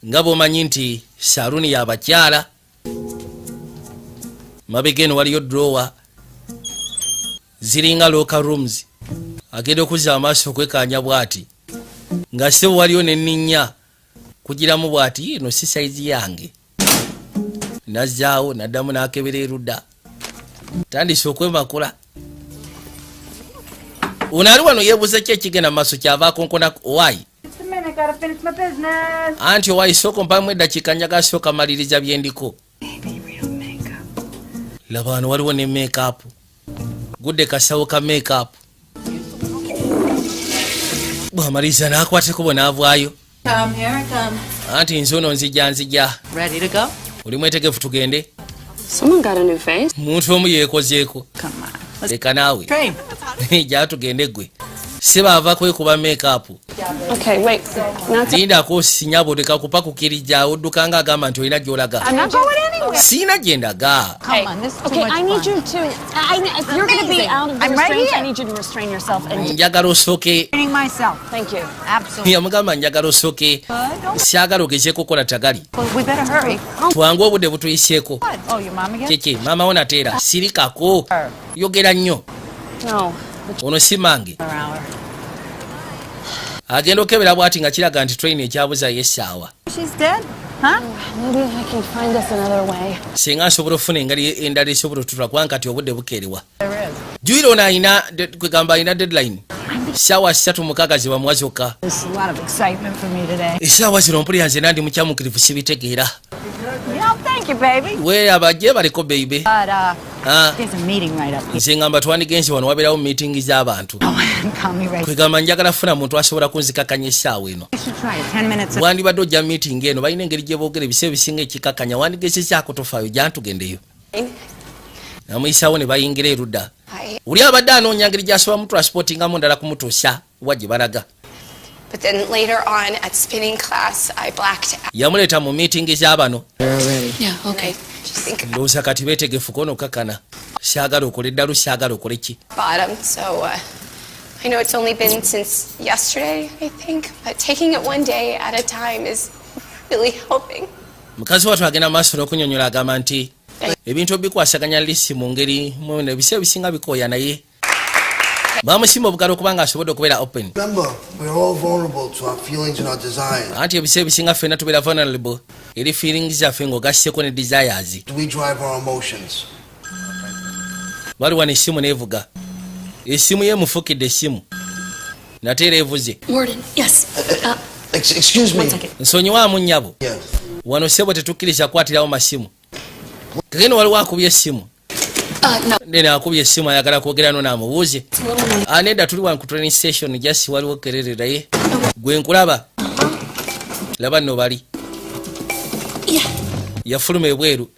nga bw'omanyi nti saaluni y'abakyala. Mabega eno waliyo drowa ziringa local rooms. Agenda okuzza amaaso okwekanya bw'ati nga ssebo waliyo nenninnya kugiramu bw'ati eno si saizi yange. Nazzaawo naddamu n'akebera erudda. Tandise okwemakula. Ono ali wano yeebuuza ki ekigenda mu maaso kyava akonkona owaayi. Anti owaayi sooka mpamu eddakiika njagala sooka maliriza bye ndiko. Laba wano waliwo ne make-up. Gudde kasawo ka make-up. Bw'amaliriza n'akwateko bwe n'avaayo. Anti nze ono nzija.
Ready to go?
Oli mwetegefu tugende?
Someone got a new face.
Muntu omu yeekozeeko.
Come on.
Leka naawe.
Train.
Jaa tugende gwe. Si baava kwekuba make-up.
Okay, wait.
Lindako sinyabo tekakupa kukirija odduka nga agamba nti olina gy'olaga.
I'm not going anywhere.
Siina gye ndaga.
Come on, this is too
Okay,
much
I need
fun.
you to... if you're going to be out of the
I'm right
restraints,
here.
I need you to restrain yourself. And
Njagala osooke.
Training myself.
thank you.
Absolutely.
Yamugamba njagala osooke. Siagala ogezeeko kola tagali.
Well, we better hurry.
Twange obudde butuyiseeko.
What? Oh, your mom again?
Kiki maama wo nateera sirikako. Yogera nnyo.
No.
Ono si mange.
Hour.
Agenda okebera bw'ati nga kiraga nti train ekyabuzayo essaawa.
She's dead? Huh?
Maybe I can find us another way.
Singa nsobola okufuna engeri endala esobola otutula kubanga kati obudde bukeerewa.
There is.
Juyira ono ayina kwegamba ayina deadline. Ssaawa 36 ze bamuwa zokka.
There's a lot of excitement for me today.
Essaawa zino mpulira nze nandi mukyamukirivu sibitegeera.
Yeah, thank you, baby.
We abajje baliko baby.
But, there's a meeting right up here.
Nze ngamba twandigenzi wano wabeerawo meeting z'abantu.
Call me right.
Kwegamba njagala funa muntu asobola kunzikakanya essaawa eno.
You should try it. 10 minutes.
Wandibadde ojja meeting eno balina engeri gye boogera ebiseera bisinga ekikakanya wandigezezaako tofaayo jantugendeyo. Namuyisaawo ne bayingira erudda. Oli abadde anoonya ngeri gy'asobola mu transportingamu ndala kumutuusa wa gye balaga.
But then later on at spinning class, I blacked out.
Yamuleeta mu meeting z'abano.
Yeah, okay.
Ndowooza kati beetegefu kono kakana. Saagala okole ddalu saagala okole ki.
Bottom, so I know it's only been since yesterday, I think, but taking it one day at a time is really helping.
Mukazi wattu agenda maaso n'okunnyonnyola agamba nti ebintu bikwasaganya lisi mu ngeri ebiseera bisinga bikooya naye bamusimba obugalo kubanga asobodde okubeera open.
Remember, we're all vulnerable to our feelings and our desires.
Anti ebiseera ebisinga ffenna tubeera vulnerable eri feelings zaffe ng'ogasseko ne desires.
Do we drive our emotions?
Wali wano essimu neevuga. Essimu ye mufukidde essimu. Nateera evuze.
Warden, yes.
Excuse me.
Nsonyiwaamu nnyabo.
Yes.
Wano ssebo tetukkiriza kukwatirawo masimu. Kageno waliwo akubye essimu.
No.
Nene akubye essimu ayagala kwogera no n'amubuuze. Nedda tuli wano ku training station just waliwo kererera ye. Gwe nkulaba. Laba nno bali. Yafuluma ebweru.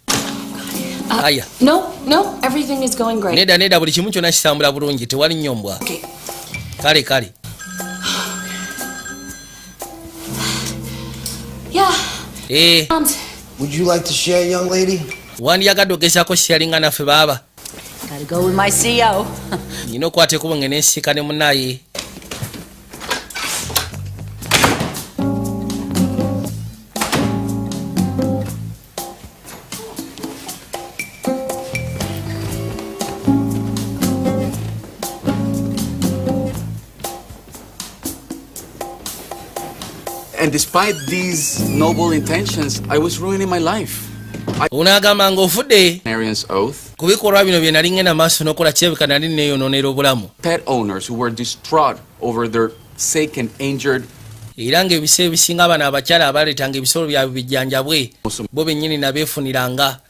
Aya.
No, everything is going great.
Nedda buli kimu kyonna kitambula bulungi tewali nnyombwa. Kale.
Yeah.
Would you like to share, young lady?
Wandiyagadde ogezaako sharinga naffe baaba.
Gotta go with my CEO.
Nina okwata ekubo ngene nsika ne munnaye.
And despite these noble intentions, I was ruining my life.
Unagamba ng'ofudde
Arian's oath.
ku bikolwa bino bye nali ngenda maaso n'okola kyebika nali neeyonoonera obulamu.
Pet owners who were distraught over their sick and injured.
Era ng'ebiseera ebisinga abana abakyala abaleetanga ebisolo byabwe bijjanjabwe bo bennyini nabeefuniranga.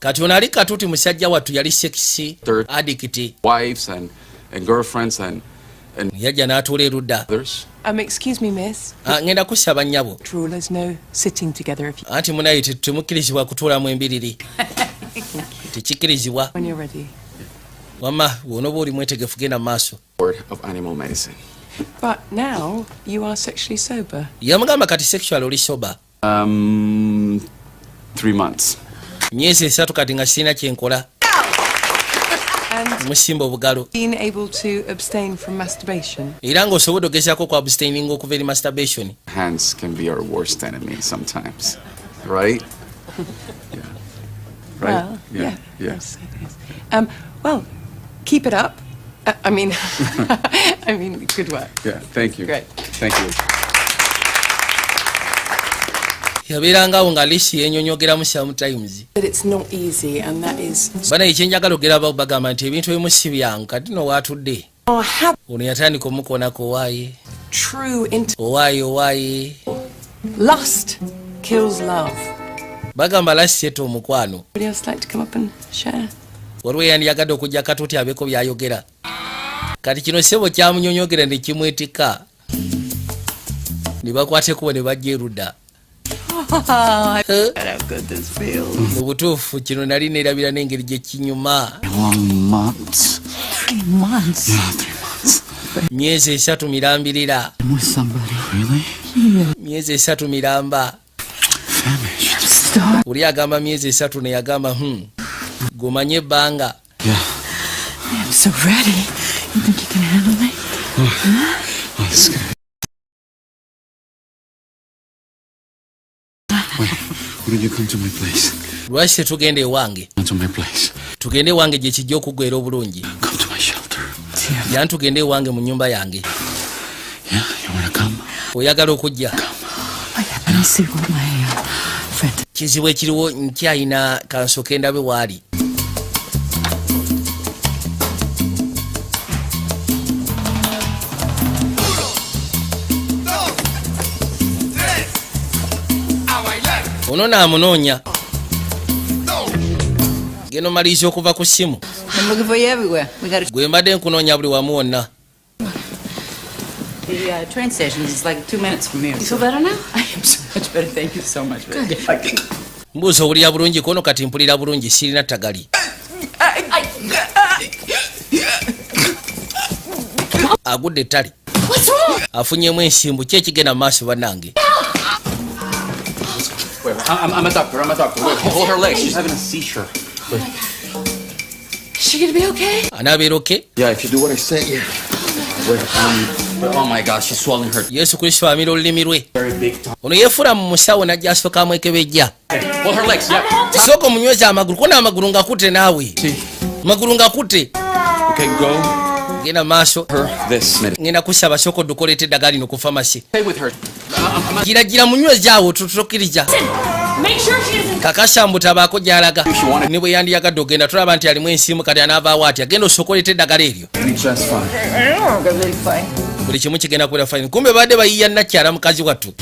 Kati ono ali katuuti musajja wattu yali sexy addict.
Wives and girlfriends and
yajja n'atuula erudda.
Excuse me, miss.
Ngenda kusaba nnyabo.
There's no sitting together if you...
Anti munaye temukkirizibwa kutuulamu embiriri. Tekikkirizibwa.
When you're ready.
Wamma w'onooba oli mwetegefu genda mu maaso.
Of animal medicine.
But now you are sexually sober.
Yamugamba kati sexual oli sober.
3 months.
Myezi 3 kati nga sirina kyenkola. Musimba obugalo.
Being able to abstain from masturbation.
Era ng'osobodde ogezaako ku abstaining okuva eri masturbation.
Hands can be our worst enemy sometimes, right? Yeah. Right?
Well, yeah. Yes. Well, keep it up. I mean, good work.
Yeah, thank you.
Great.
Thank you.
Yabeerangawo nga Lishi yenyonyogeramu sometimes.
But it's not easy, and that is...
Bana ekyenjagala ogera bagamba nti ebintu ebimu si byangu kati no waatudde. Ono yatandika omukoonako owaaye. Owaaye.
Lust kills love.
Bagamba lasi yetta omukwano.
Would you like to come up and share?
Waliwo yandiyagadde okujja katuuti abeeko byayogera. Kati kino ssebo kyamunyonyogera ne kimwetika. Ne bakwata ekubo ne bajja erudda.
How good this feels.
Mu butuufu kino nali neerabira n'engeri gye kinyuma.
3 months?
Yeah, 3 months.
Myezi 3 mirambirira.
I'm with somebody.
Really?
Yeah.
Myezi 3 miramba.
Stop.
Uli agamba myezi 3 ne yagamba gomanye ebbanga.
Yeah.
I'm so ready. You think you can handle me?
Oh, this is good. Wait, why don't you come to my place?
Lwaki tugende ewange?
Come to my place.
Tugende ewange gye kijja okugwera obulungi.
Come to my shelter.
Yan tugende ewange mu nnyumba yange.
Yeah, you wanna come?
Oyagala okujja?
Let me see what my friend...
Kizibu ekiriwo nkyayina kansooke ndabe waali. Ono naamunoonya. Geno maliriza okuva ku ssimu. Gwe mbadde nkunoonya buli wamu wonna.
The train station is like 2 minutes from here.
You feel better now?
I am so much better. Thank you so much.
Mbuuza owulira bulungi kono kati mpulira bulungi sirina ttagali. Agudde ettali. Afunyeemu ensimbu ki ekigenda mu maaso bannange.
Wait, I'm a doctor. Wait, hold her leg. She's having a seizure. Wait.
Is she gonna be okay?
Anaabeera okay?
Yeah, if you do what I say, yeah. Wait, oh my God, she's swallowing her.
Yesu Kristo amira olulimi lwe.
Very big tongue.
Ono yeefula mu musawo najja asooka amwekebejja.
Hold her legs, yeah.
Sooka omunyweza amagulu. Kona amagulu ngakutte naawe. Magulu ngakutte.
Okay, go.
genda maaso ngenda kusaba soko dukolete eddagala lino ku famasi gira munywezi awo tutokirija kakashambu tabaako gyalaga ne bwe yandiyagadde ogenda tulaba nti alimu ensimu kati anaavaawo ati agenda osokoleta eddagala eryo buli kimu kigenda kubeera fine kumbe badde bayiya nakyala mukazi wattu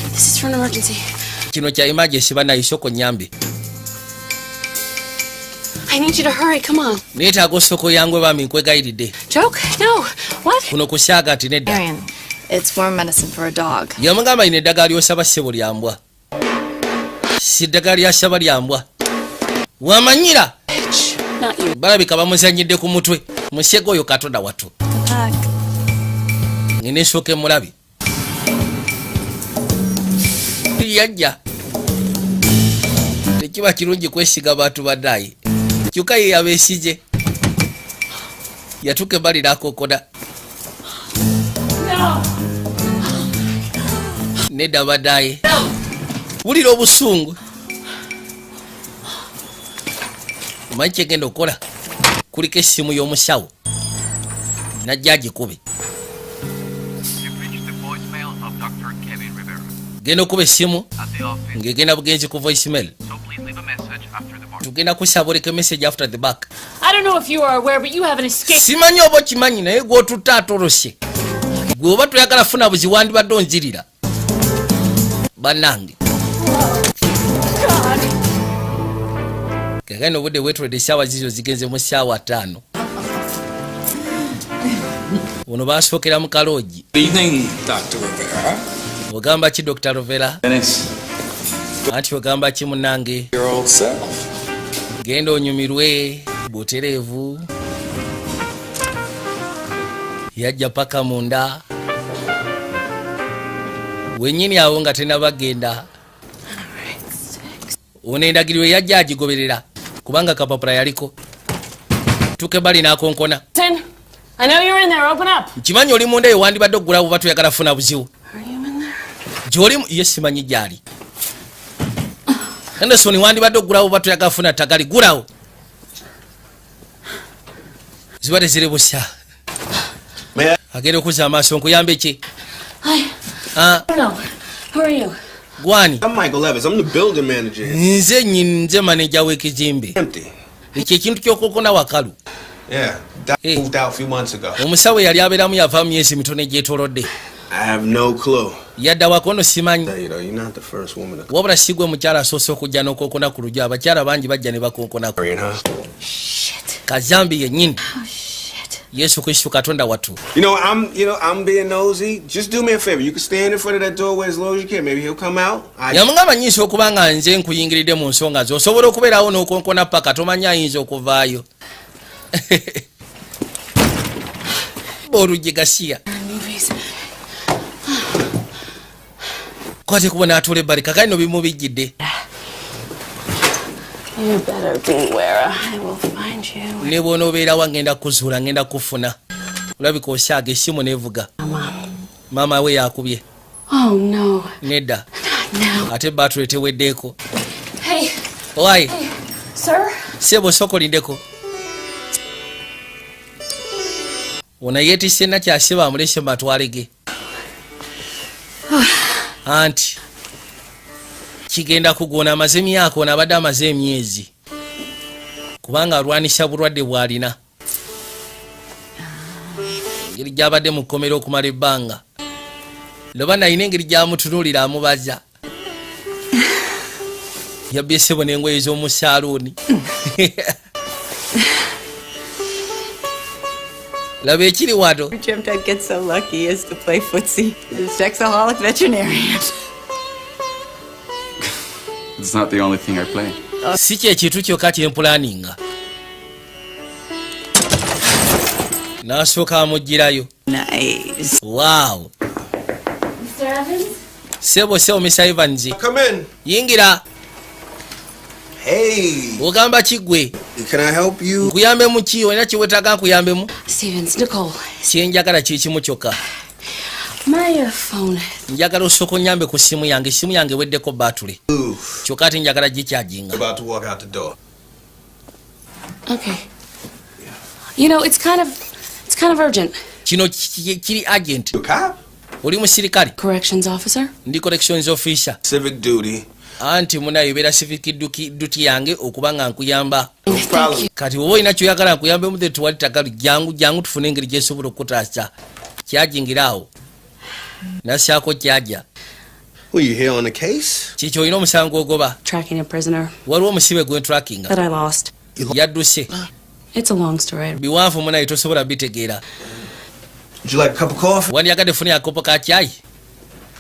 kino kya emergency banaye soko nyambe
I need you to hurry. Come on.
neetaaga osoko yangwe bami nkwegayiridde
Joke? No. What?
kuno kusyaga ati nedda
Marion, it's warm medicine for a dog.
yamugamba ino eddagala lyosaba ssebo lyambwa si ddagala lyasaba lyambwa wamanyira balabika bamuzanyidde ku mutwe musyega oyo katonda wattu ngene nsooka emulabi yajja tekiba kirungi kwesiga bantu baddayi kyuka ye yabeesije yatuka ebbali nakokona nedda baddaye wulira obusungu omanyi kyegenda okukola kuliko essimu y'omusawo najja agikube genda okuba essimu ng'egenda bugenzi ku voicemail tugenda kusaba oleka message after the back
I don't know if you are aware, but you have an escape.
simanyi oba okimanyi naye gw'otutta atolose gwe oba toyagala funa buzi wandibadde onzirira bannange kagano obudde bwetolodde essaawa zizo zigenze mu ssaawa 5 ono basookera mu kaloogi ogamba ki Dr. Rovera anti ogamba ki munnange genda onyumirwe butereevu yajja paka munda wenyini awo nga tenabagenda ono endagiriro yajja agigoberera kubanga kapapula yaliko tuke bali nakonkona
I know you're in there. Open up.
nkimanyi oli munda eyo wandibadde oggulawo buba toyagala funa buzibu gyoli ye simanyi gyali Anderson wandibadde oggulawo buba toyagala funa tagali gulawo zibadde ziri busa agenda okuzza amaaso nkuyambe ki
Who are you?
gwani
I'm Michael Levis. I'm the building manager.
nze manager w'ekizimbe ekyo ekintu kyokokona wakalu
Yeah, that moved out a few months ago.
omusawo yali abeeramu yava myezi mitono egyetolodde
I have no clue.
yadda wakono simanyi
You're not the first woman to
wabula sigwe mukyala asoose okujja n'okokona ku lujja abakyala bangi bajja ne bakonkonako kazambi yennyini yesu kristu katonda wattu
I'm being nosy. Just do me a favor. You can stand in front of that doorway as long as you can. Maybe he'll come out.
yamugamba nnyinza okuba nga nze nkuyingiridde mu nsonga zo osobola okubeerawo n'okonkona paka tomanyi ayinza okuvaayo oluggi gasiya kwate kubona atula ebbali kakali no bimu bijjidde ne bw'onoobeerawo ngenda kuzuula ngenda kufuna olabika osaaga essimu nevuga maama we yakubye nedda ate batule teweddeeko owayi sebo sokolindeko ono yeetisse nakyasiba amulese matwalege anti kigenda kugona amaze emyaka ono abadde amaze emyezi kubanga alwanisha bulwadde bw'alina engeri gy'abadde mu kkomera okumala ebbanga loba nalina engeri gy'amutunuulira amubaza yabyesebo n'engoye z'omu saaluuni laba ekiri wano
Dreamt I'd get so lucky as to play footsie. The sexaholic veterinarian.
It's not the only thing I play.
si kyekintu kyokka kyempulaninga n'asooka amugirayo wow sebo Miss Evans yingira ogamba kigwe nkuyambe muki olina kiwetaga nkuyambemu kyenjagala kikimu kyokka njagala osooka onyambe ku ssimu yange weddeko batule kyokka ate njagala gikyajinga
Okay. You know, it's kind of It's kind of urgent.
Kino kiri agent. Oli musirikale.
Corrections officer?
Ndi corrections officer.
Civic duty.
Anti munayibera civic duty yange okubanga nkuyamba. Kati wowe ina kyoyagala nkuyambe muthe tuwali tagalu jangu tufune engeri gyesobola okutaasa. Kyajingirawo. Nasyako kyaja.
Were you here on the case?
Chicho ino musango ogoba.
Tracking a prisoner.
Waliwo musibe gwe tracking.
That I lost.
Yadduse.
It's a long story.
Biwanfu munayi tosobola bitegeera.
Would you like a cup of coffee?
Wandiyagadde fune akakopo ka chai.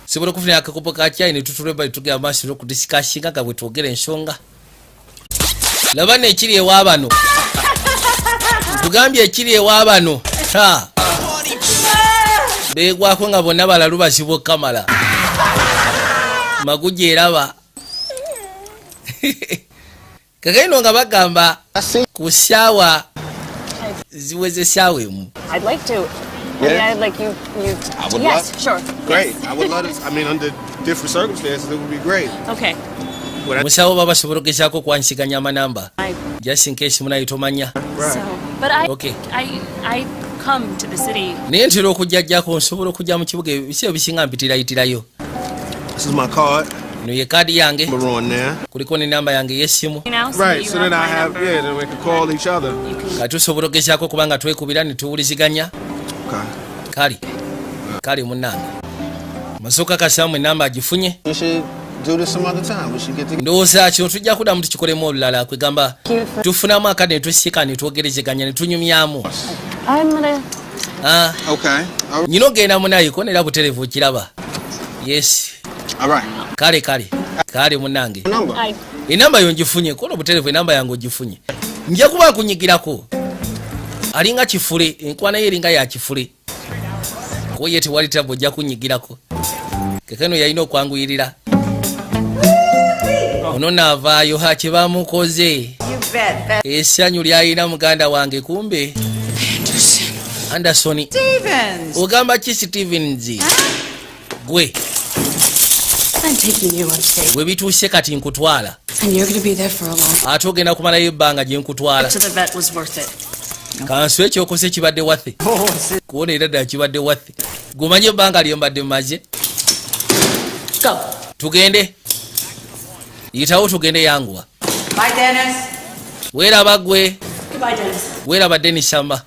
Sibola kufuna akakopo ka chai ne tutuleba tugera maaso okudiscussinga nga bwe twogera ensonga. Labane ekiri ewaabano. Tugambye ekiri ewaabano. Ha. Begwako nga bonna balalu basibo kamala. Maguje eraba. Kakaino nga bagamba ku ssaawa ziweze ssaawa emu.
I'd like to.
Yeah?
I'd like you
I would
yes,
love.
sure.
Great. I would love to. I mean, under different circumstances, it would be great.
Okay.
Musawo baba sobola okugezaako okwansiganya amanamba. Just in case munayitomanya.
So, but
Okay.
I come to the city.
Naye ntera okujjajjako nsobola okujja mu kibuga ebisebo bisinga mpitirayitirayo.
This is my card.
No ye kadi yange.
We're on there.
Kuliko ne namba yange y'essimu.
Right. So then I have then we can call each other.
Kati tusobola okugezaako kubanga twekubira ne tuwuliziganya.
Okay.
Kali munnange. Masooka kasamu enamba agifunye.
We should do this some other time. We should get together.
Ndowooza kino tujja kuddamu tukikolemu olulala kwegamba tufunamu akade ne tusika ne twogerezeganya ne tunyumyamu.
I'm gonna.
Okay.
Nyino genda munayiko nera buterevu okiraba. Yes.
All right.
Kale munnange.
Number.
Enamba yo ngifunye kono buterevu enamba yange ogifunye. Nja kuba kunyigirako. Alinga kifule enkwana ye eringa ya kifule. Koye tewali tabo ojja kunyigirako. Kekeno yalina okwanguyirira. Ono naavaayo haki bamukoze. Essanyu lyalina muganda wange kumbe. Anderson.
Stevens.
Ogamba ki Stevens? Gwe.
I'm taking you upstate.
Bwe bituuse kati nkutwala.
And you're going to be there for a long time.
Ate ogenda kumalayo ebbanga gye nkutwala.
So the vet was worth it.
Kansu ekyokoze kibadde wathe. Kuwona era ddala kibadde wathe. Gumanye ebbanga lye mbadde mmaze.
Go.
Tugende. Yitawo tugende yanguwa.
Bye, Dennis.
Weeraba gwe.
Goodbye, Dennis.
Weeraba Dennis Samba.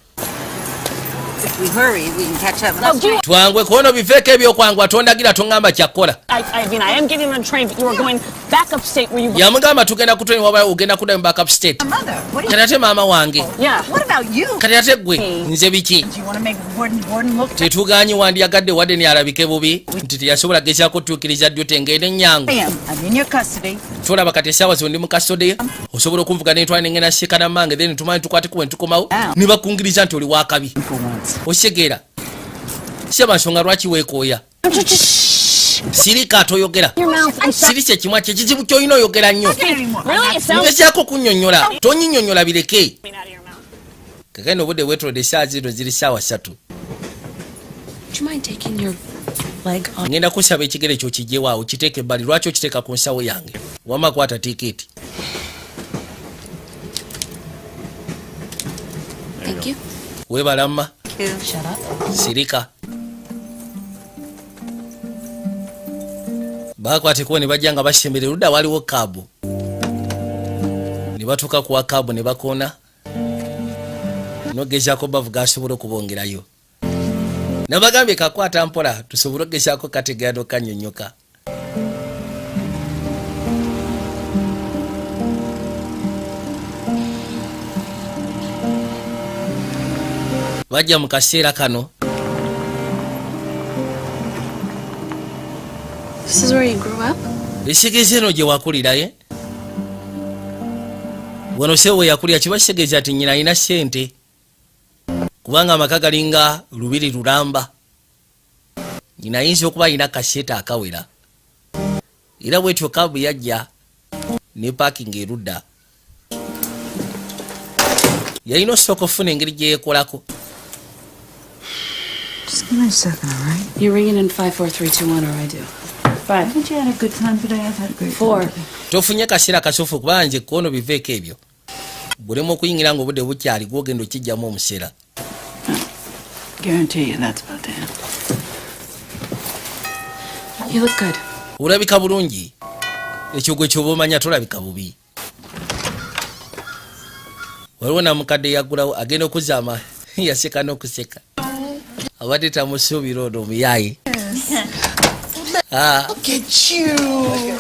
If we hurry, we can catch up.
Twangwe kono bifeeko ebyokwangwa tondagira tongamba kyakkola.
I mean, I am getting on a train, but you were going back upstate where you.
Yamugamba tugenda ku train waba ogenda kuddamu back up state.
Mother, what do you...
Kati ate maama wange.
Yeah.
What about you?
Kati ate gwe nze biki.
Do you want to make Gordon look...
Tetugaanyi wandiyagadde wadde ne alabike bubi nti teyasobola gezaako tuukiriza ddyo tengende nnyangu.
I'm in your custody.
Tolaba kati essaawa zo ndi mu kasode osobola okunvuga netwala nengenda sekana mange then tumanyi tukwatekuwe ntukomawo ne bakungiriza nti oli wakabi. Osegeera seba nsonga lwaki weekooya. Sirika toyogera. Siri kyekimu kyekizibu kyolina oyogera nnyo. Ngezaako kunnyonnyola tonyinyonnyola bireke. Kakano obudde bwetolodde essaawa zino ziri ssaawa 3.
Do you mind taking your leg on?
Ngenda kusaba ekigere kyo kijjewaawo kiteeke ebbali lwaki okiteeka ku nsawo yange wama kwata tiikeeti.
Thank you.
Weebalamma.
Shut up.
Sirika. Bakwatekuwa ne bajja nga basembere ludda waliwo kaabu. Ne batuuka kuwa kaabu ne bakoona. Nogezaako bavuga asobola okubongerayo. Nabagambye kakwata mpola tusobola okugezaako kategeera kanyonnyoka. Bajja mu kaseera kano.
This is where you grew up?
Esigeze eno gye wakulira ye? Wano sewe yakulira kiba kisegeeza ati nnyina alina ssente. Kubanga amaka galinga lubiri lulamba. Nnyina ayinza okuba alina kaseeta akawera. Era bwetyo kaabu yajja ne paakinga erudda. Yalina osooka ofuna engeri gye yeekolako.
Just give me a second, all right?
You're ringing in 54321 or I do. 5.
Haven't you had a good time today? I've had a great
4.
time today.
Tofunye kaseera kasoofu kubanga nze kkono biveeko ebyo. Bulemu okuyingira ng'obudde bukyali gwogenda okijjamu omuseera.
Guarantee you that's about to end.
You look good.
Ulabika bulungi. Ekigwe ky'obomanya tolabika bubi. Waliwo na mukadde yagulawo agenda okuzaama yaseka n'okuseka. Abadde tamusuubira ono omuyayi.
Look at you.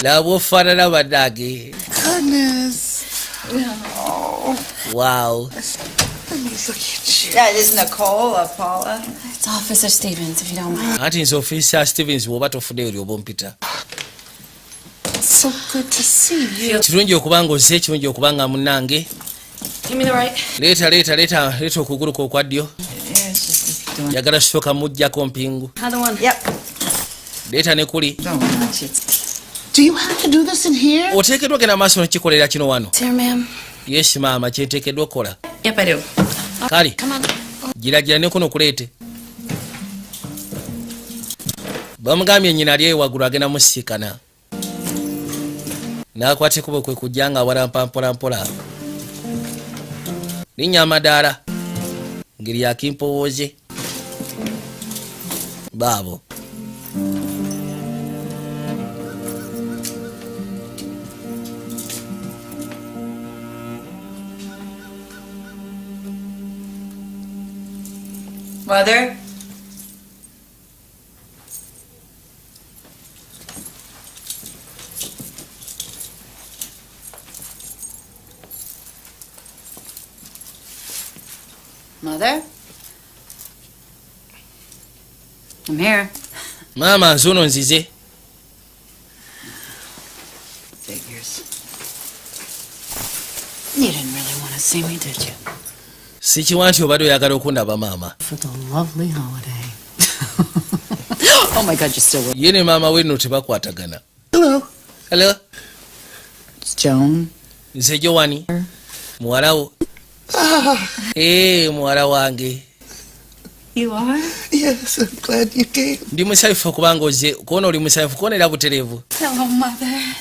Laba ofaanana bannange.
Goodness.
Wow.
Let me look at you.
That is Nicole or Paula.
It's Officer Stevens, if you don't mind.
Anti nze Officer Stevens bw'oba tofudde eri oba ompita.
It's so good to see you.
Kirungi okuba ng'ozze, kirungi okuba nga munnange.
Give me the right.
Leeta okugulu kwo okwa ddyo. Njagala sooka mujjako mpingu.
Another one.
Yep.
Leeta ne kuli.
Do you have to do this in here?
Oteekeddwa genda maaso nekikolera kino wano.
Here, ma'am.
Yes, maama, kyenteekeddwa okukola.
Yep, I do.
Kale,
Come on.
gira ne kuno kuleete. Bamugambye nnyina ali waggulu agenda musisikana. N'akwata ekkubo kwe kujja nga awalampa mpolampola. Linnya amadaala. Ngeri yakimpowooze. Baabo.
Mother? Mother? I'm here.
Maama nzuno nzize.
Figures. You didn't really want to see me, did you?
Sikiwa nti obadde oyagala okundaba maama.
For the lovely holiday. Oh my God, you're still with me.
Ye ne maama we nno tebakwatagana.
Hello.
Hello.
It's Joan.
Nze Joani. Muwalawo. Muwala wange.
You are?
Yes, I'm glad you came.
Ndi musanyufu kubanga ozze. Kuona oli musanyufu, kuona era butereevu.
Hello, Mother.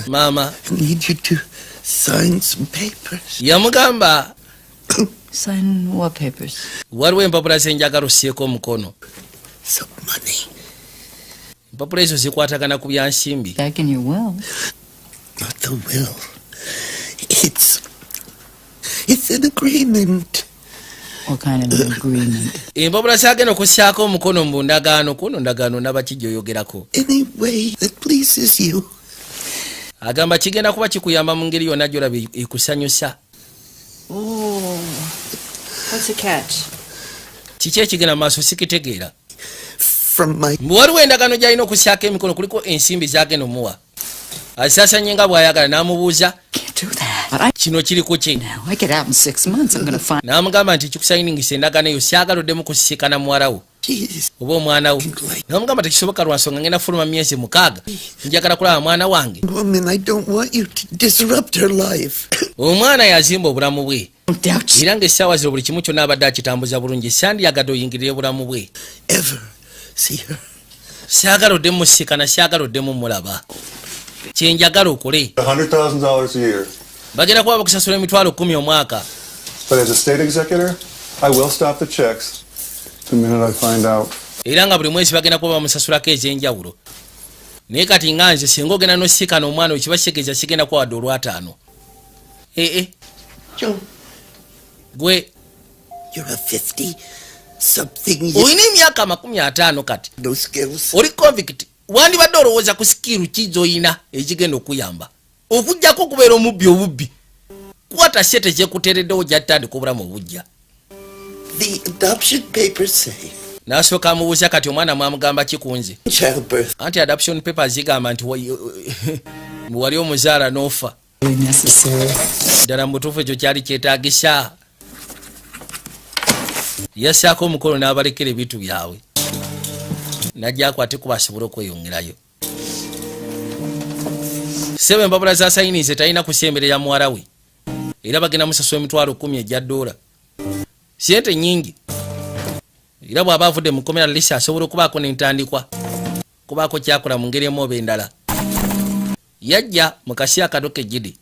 Maama.
I need you to sign some papers.
Yamugamba.
Sign what papers?
Waliwo empapula ze njagala osseko omukono.
Some money.
Empapula ezo zikwatagana ku byansimbi.
Back in your will.
Not the will. It's an agreement.
What kind of an agreement?
Empapula zaagenda okussaako omukono mu ndagaano. Kuno ndagaano nabakijja oyogerako.
Any way that pleases you.
Agamba kigenda kuba kikuyamba mu ngeri yonna gy'olaba ekusanyusa.
Oh, what's the catch?
Kiki ekigenda mu maaso sikitegeera.
Waliwo
endagaano gy'alina okussaako emikono kuliko ensimbi zaagenda omuwa. Asaasanye nga bw'ayagala n'amubuuza. Kino kiri ku ki? N'amugamba nti kikusayiningisa endagaano eyo syagala oddemu kusisikana muwala wo. Oba omwana wo. N'amugamba tekisoboka lwa nsonga ngenda fuluma myezi 6. Njagala kulaba mwana wange. Omwana yazimba obulamu bwe. Era ng'essaawa ziro buli kimu kyonna abadde akitambuza bulungi. Sandiyagadde oyingirire obulamu bwe. Syagala oddemu musisikana, syagala oddemu mulaba. Kyenjagala okole.
$100,000 a year.
Bagenda kuba bakusasula emitwalo 10 omwaka.
But as a state executor, I will stop the checks the minute I find out.
Era nga buli mwezi bagenda kuba bamusasulako ez'enjawulo. Naye kati nga nze singa ogenda n'osisikana omwana we kiba kitegeeza sigenda kuwa wadde olw'ataano. Gwe. Olina emyaka 50 kati. Oli convict. Wandibadde olowooza ku sikiru ki z'olina ekigenda okuyamba. Okujjako okubeera omubbi obubbi. Kwata sente gyekuteereddewo gy'atandika obulamu obujja. N'asooka amubuuza kati omwana mwamugamba kikunze. Anti adoption papers zigamba nti wali omuzaala n'ofa. Ddala mu butuufu ekyo kyali kyetaagisa. Yassaako omukono n'abalekera ebintu byabwe. Najja akwate kuba asobole okweyongerayo. Sebe empapula za sayinize talina kusemberera muwala we. Era bagenda musasula emitwalo 10 egya $. Sente nyingi. Era bw'aba avudde mu kkomera lisi asobola okubaako n'entandikwa. Kubaako kyakola mu ngeri emu oba endala. Yajja mu kaseera kadoke Gidi.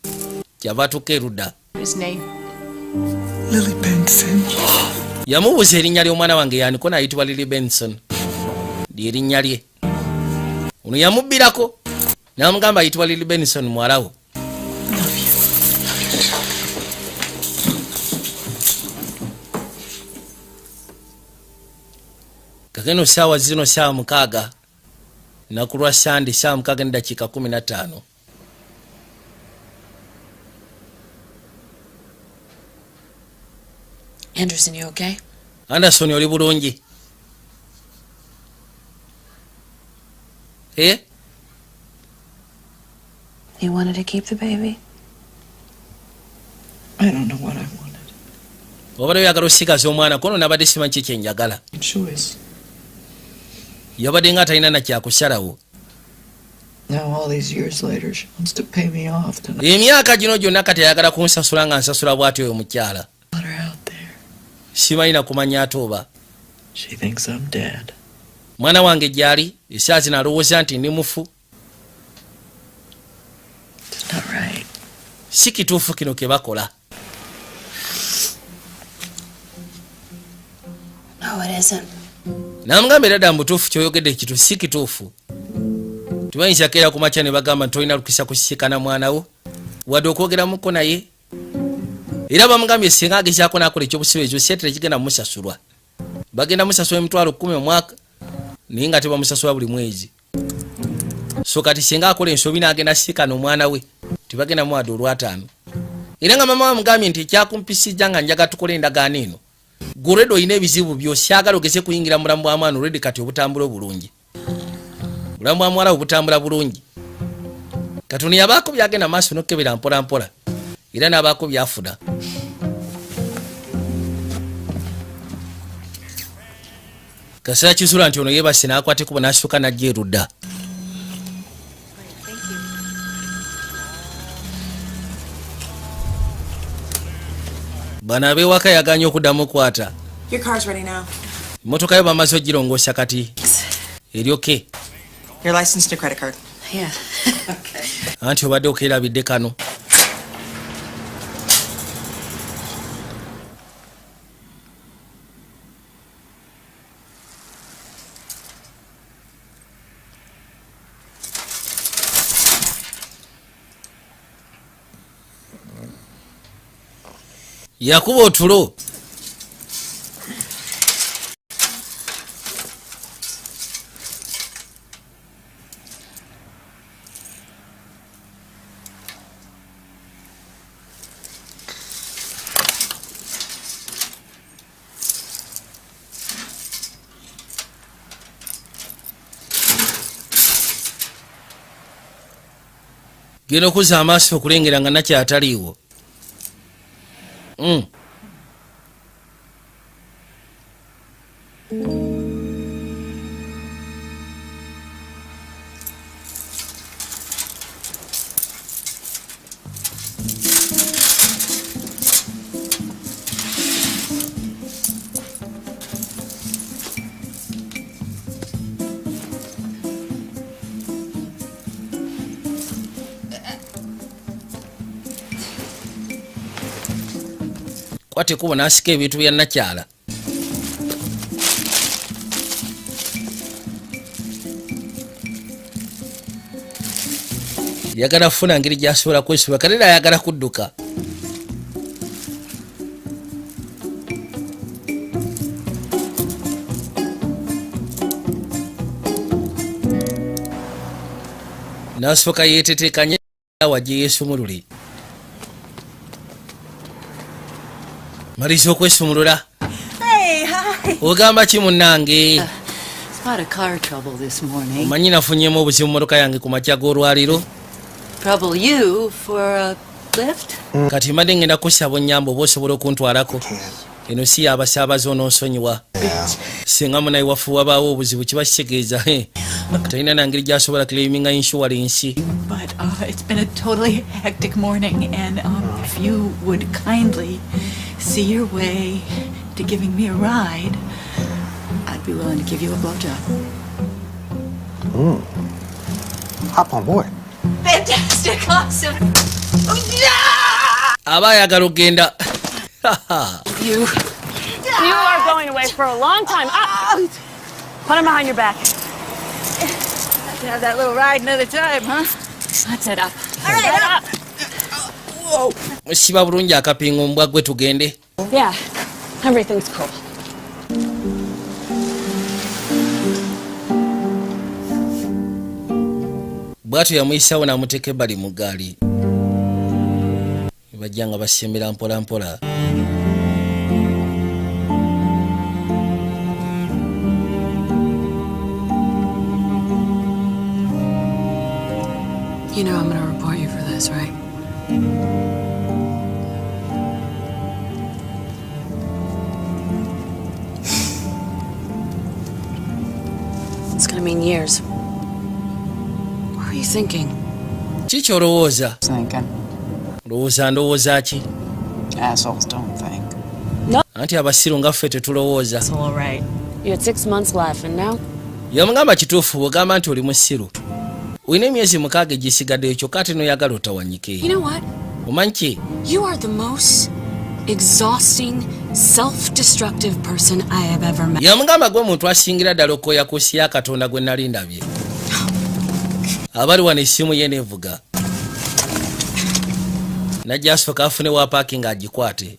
Kyava atuuka erudda.
Lily Benson.
yamubuuza erinnya ly'omwana wange yaniko nayitibwa Lily Benson lyerinnya lye. Ono yamubbirako n'amugamba ayitibwa Lily Benson mwalawo. Kageno saawa zino saawa 6 nakulwa Sande saawa 6 n'eddakiika 15.
Anderson, you okay?
Anderson, oli bulungi? Eh?
You wanted to keep the baby?
I don't know what I wanted.
Obadde oyagala osigaza omwana kono nabadde simanyi ki kyenjagala.
Choice.
Yabadde nga talina na kyakusalawo.
Now all these years later, she wants to pay me off tonight.
Emyaka gino gyonna kati ayagala kunsasula nga nsasula bw'ati oyo mukyala. Simanyi na kumanya ate oba.
She thinks I'm dead.
Mwana wange gyali esaawa zino alowooza nti ndi mufu.
It's not right.
Si kituufu kino ke bakola.
No, it isn't.
Namugamba era ddala mutuufu kyoyogedde kitu si kituufu. Tubayinza keera ku makya ne bagamba nti tolina lukisa kusisikana mwana wo wadde okwogeramuko naye. Era bamugambye singa agezaako n'akola ekyobusibe ekyo seetere kigenda mumusasulwa. Bagenda musasula $10,000 omwaka naye nga tebamusasula buli mwezi. So kati singa akola ensobi n'agenda sisikana omwana we tebagenda muwadde $5,000. Era nga mama bamugambye nti ekyakumpisijja nga njaga tukole endagaano eno. Guredo oyina ebizibu byo syagala ogeze kuyingira mulamu bwa mwana olwedde kati obutambula obulungi. Mulamu bwa mwala obutambula bulungi. Katonda yabaako byagenda maaso n'okkebera mpola mpola. Era n'abaako byafuna. Kaseera kizula nti ono yeebase n'akwata kubo n'asituka n'ajja erudda. Bano ab'ewaka yaganya okuddamu okwata.
Your car's ready now.
Emmotoka yo bamaze ogirongoosa kati. Eryoke.
Your license and your credit card.
Yeah. Okay.
Anti obadde okeerabidde kano. Yakuba otulo. Genda okuzza amaaso okulengera nga nakyataliiwo. Kwate kubo n'asika ebintu bya nakyala. Yagala kufuna ngeri gy'asobola kwesuula kati era ayagala kudduka. N'asooka yeeteteekanye wajje yeesumulule. Mariza okwesumulula.
Hey, hi.
Ogamba ki munnange?
Spot of car trouble this morning.
Omanyi nafunyemu obuzibu mmotoka yange ku makya g'olwaliro.
Trouble you for a lift?
Kati mbadde ngenda kusaba onnyamba oba osobola okuntwalako. Eno si yabasaabaza onoonsonyiwa. Singa munayi wafu wabaawo obuzibu kiba kitegeeza. Talina nangeri gy'asobola claiminga insurance.
But it's been a totally hectic morning, and if you would kindly see your way to giving me a ride, I'd be willing to give you a blowjob.
Hop on board.
Fantastic, awesome.
Aba ayagala okgenda.
You.
You are going away for a long time. Put him behind your back.
Have to have that little ride another time, huh?
That's it, up.
All right, up.
Siba bulungi akapinga ombwa gwe tugende.
Yeah, everything's cool.
Bwatu yamuyisawo n'amuteeka ebbali mu ggaali. Bajja nga basembera mpola mpola.
You know I'm gonna report you for this, right? It's gonna mean years. What are you thinking?
Kiki olowooza?
Thinking.
Ndowooza ki?
Assholes don't think.
No.
Anti abasiru nga ffe tetulowooza.
It's all right. You had 6 months left, and now?
Yamugamba kituufu bw'ogamba nti oli musiru. Uyina emyezi 6 egisigaddeyo kyokka ate n'oyagala otawanyike.
You know what?
Omanyi ki?
You are the most exhausting, self-destructive person I have ever met.
Yamugamba gwe muntu asingira ddala okooya ku nsi ya Katonda gwe nali ndabye. Abali wano essimu ye neevuga. Najja asooka afune wa parking agikwate.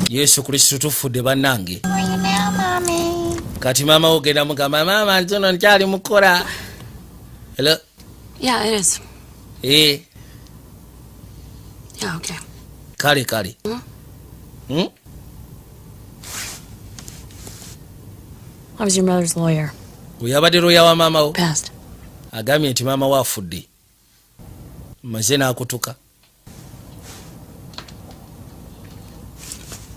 Yesu Kristo tufudde bannange. Kati maama ogenda mugamba maama ntono nkyali mukola. Hello?
Yeah, it is.
Eh.
Yeah, okay.
Kale.
I was your mother's lawyer.
Uyabadde lawyer wa maama wo?
Passed.
Agambye nti maama wo afudde. Maze n'akutuka.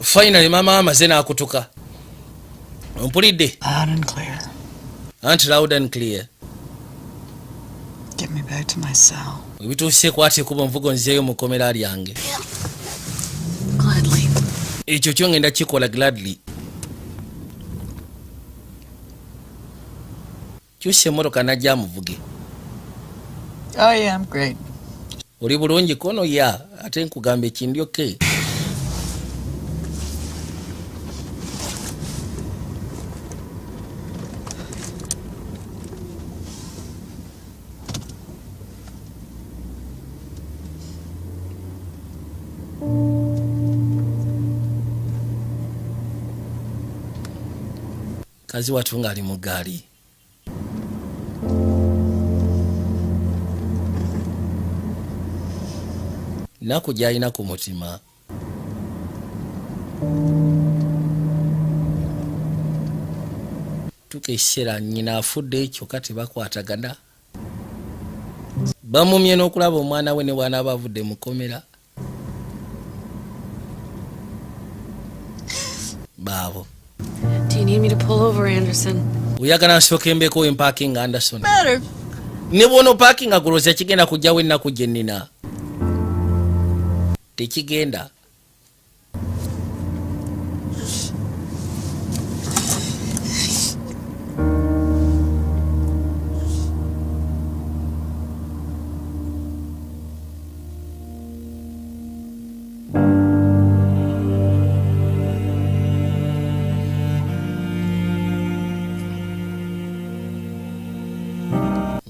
Finally maama amaze n'akutuka. Ompulidde?
Loud and clear.
Anti loud and clear.
Get me back to my cell.
Ebituuse kwate kuba nvugo nzeeyo mu kkomera lyange.
Gladly.
Ekyo kyo ngenda kikola gladly. Kyusa emmotoka najja amuvuge.
Oh yeah, I'm great.
Oli bulungi kono ya ate nkugamba ekindyoke. Kazi watu nga ali mu ggaali. Naku gy'alina ku mutima. Tukeesera nnyina afudde ekyo kati bakwatagana. Bamumye n'okulaba omwana we ne bw'anaaba avudde mu kkomera. Baabo.
Do you need me to pull over, Anderson?
Oyagala nsooke mbeeko parking Anderson.
Better.
Ne bw'ono parking agulooza kigenda kujjawo ennaku gye nnina. Tekigenda.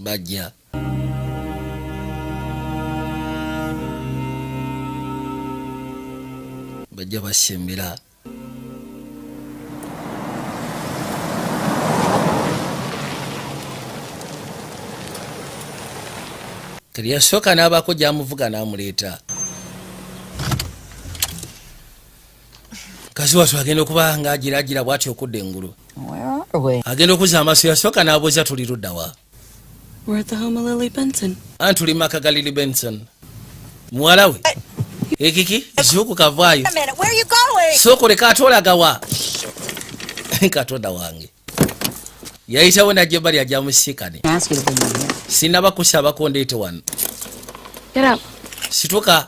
Bajja. Bajja basembera. Kali yasooka n'abaako gy'amuvuga n'amuleeta. Kazi watu agenda okuba ng'agiragira bw'ati okudda engulu. Agenda okuzza amaaso yasooka n'abuuza tuli ludda wa?
We're at the home of Lily Benson.
Tuli maka ga Lily Benson. Muwala we. Ekiki zuku kavaayo.
Wait a minute, where are you going?
Soko leka atolaga wa. Katonda wange. Yayitawo najja ebbali ajja musikane. Sinaba kusaba kondeete wano.
Get up.
Situka.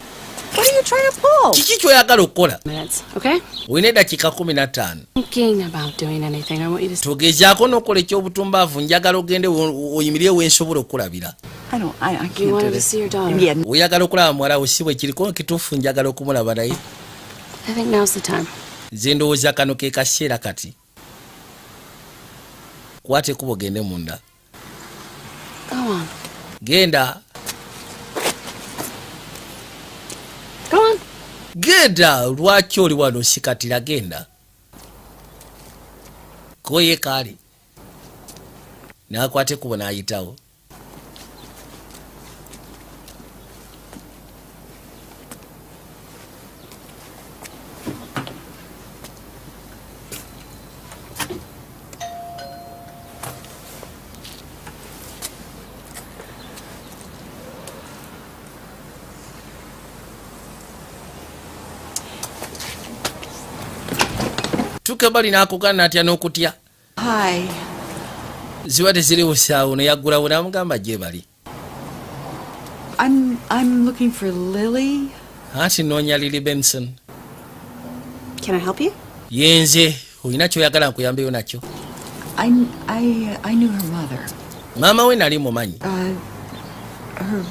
What are you trying to pull?
Kiki ky'oyagala okukola?
Minutes, okay?
Olina eddakiika 15.
Thinking about doing anything, I want you to...
Togezaako n'okola ekyobutumbaavu njagala ogende oyimire wensobola okulabira.
I can't
You
do
wanted to
this.
see your daughter.
Yeah.
Oyagala okulaba muwala wo si bwe kiriko kituufu njagala okumulaba naye.
I think now's the time.
nze ndowooza kano ke kaseera kati kwate kubo gende munda
Go on.
Genda.
Go on.
Genda, lwaki oli wano sikatira genda. Koye kali. Nakwate kubo n'ayitawo. Tukabali n'akugana atya n'okutya.
Hi.
Ziba teziri busaawo neyaggulawo n'amugamba gye bali.
I'm looking for Lily.
Anti noonya Lily Benson.
Can I help you?
Yenze, olina ky'oyagala nkuyambeyo nakyo.
I knew her mother.
Maama we nali mumanyi.
Her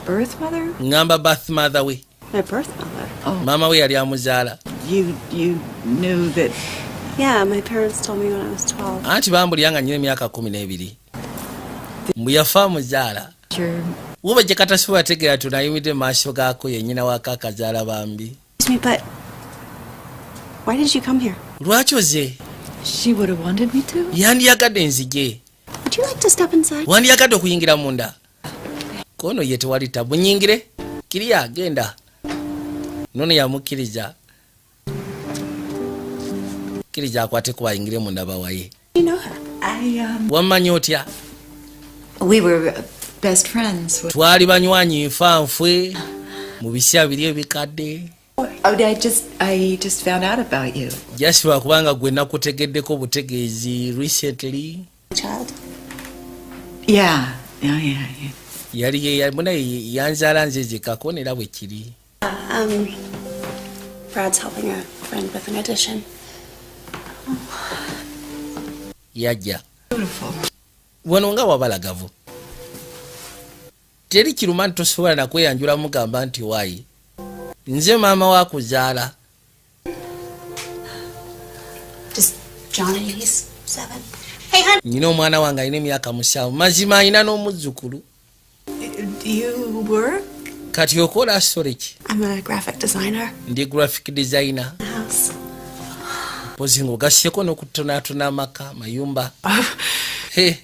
birth mother?
Ngamba birth mother we.
My birth mother.
Oh.
Maama we yali amuzaala.
You knew that.
Yeah, my parents told me when I was 12.
Anti bambulya nga nnina emyaka 12. Mbu yafa amuzaala.
Sure.
Woba gye katasiba ategeera tunayimidde maaso gaako yennyina wako akazaala bambi.
Excuse me, but why did you come here?
Lwaki oze?
She would have wanted me to.
Yandiyagadde nzije.
Would you like to step inside?
Wandiyagadde okuyingira munda. Kono ye tewali tabu nyingire. Kiriya genda. Nono yamukkiriza. Kirija akwate ku bayingire munda bawaye.
You know her.
Wamanyi otya?
We were best friends.
Twali banywanyi nfanfwe mu bisya biri ebikadde.
I just found out about you.
Just lwakubanga gwe nakutegeddeko butegeezi recently.
Child?
Yeah.
Yali yamuna yanzaala nze zekako nera bwe kiri.
Brad's helping a friend with an audition.
Yajja. Wano nga wabalagavu. Teri kiruma nti tosobola nakweyanjula mugamba nti waayi. Nze maama wakuzaala.
Just John and he's 7. Hey, honey.
Nyina omwana wange alina emyaka 7. Mazima alina n'omuzzukulu.
Do you work?
Kati okola sole ki?
I'm a graphic designer.
Ndi graphic designer.
House.
Pozi ng'ogasseko n'okutonaatona amaka mayumba. Hey.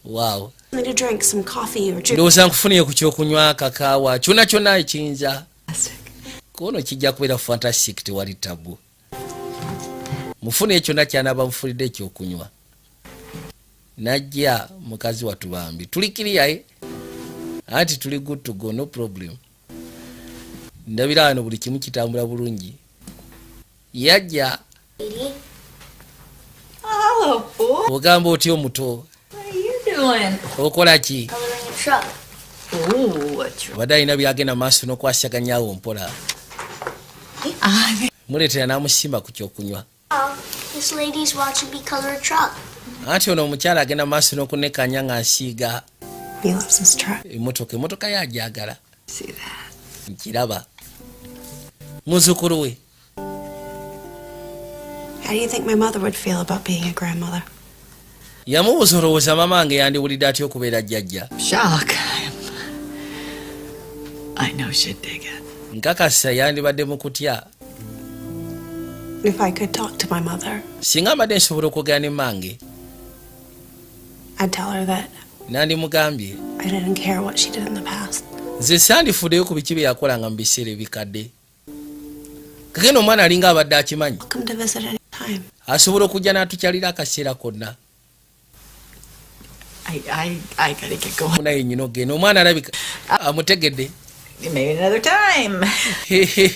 Wow.
I need to drink some coffee or juice.
Ndowooza nkufuniye ku kyokunywa kakaawa kyonna kyonna ekiyinza. Kono kijja kubeera fantastic tewali tabu. Mufune kyonna kyanaaba mufulidde ekyokunywa. Najja mukazi watu bambi. Tuli kiriya anti tuli good to go, no problem. Ndabira wano buli kimu kitambula bulungi. Yajja.
Hello, boy.
Ogamba otya omuto?
What are you doing?
Okola ki?
Coloring a truck.
Ooh, a truck.
Badde alina byagenda maaso n'okwasaganyaawo mpola. Muleetera n'amusimba ku kyokunywa.
This lady's watching me color a truck.
Anti ono omukyala agenda maaso n'okunekanya ng'asiiga
He loves his truck.
Emotoka yagyagala.
See that?
Nkiraba. Muzzukulu we.
How do you think my mother would feel about being a grandmother?
Yamubuuza olowooza mama wange yandiwulidde atya okubeera jjajja.
Shock. I know she'd dig it.
Nkakasa yandibadde mu kutya.
If I could talk to my mother,
Singa mbadde nsobola okwogera ne mmange.
I'd tell her that
Nandimugambye.
I didn't care what she did in the past.
Nze sandifuddeyo ku biki bye yakolanga mu biseera ebikadde. Kagenda omwana alinga abadde akimanyi.
Welcome to visit any time.
Asobola okujja n'atukyalira akaseera konna.
I gotta get going.
Naye nnyina ogenda omwana alabika amutegedde.
Maybe another time.
Okay.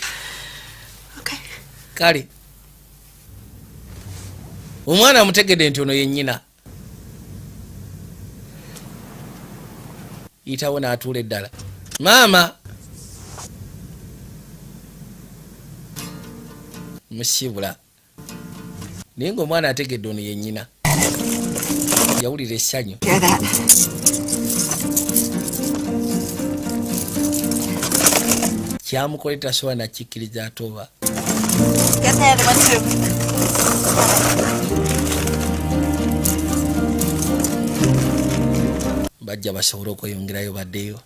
Kale. Omwana amutegedde nti ono ye nnyina. Yitawo n'atuula eddala. Maama. Musibula. Naye ng'omwana ategedde ono ye nnyina. Yawulira essanyu.
Hear that?
Kyamukoleta tasobola nakikkiriza ate oba.
Get the other one too.
Bajja basobole okweyongerayo baddeyo.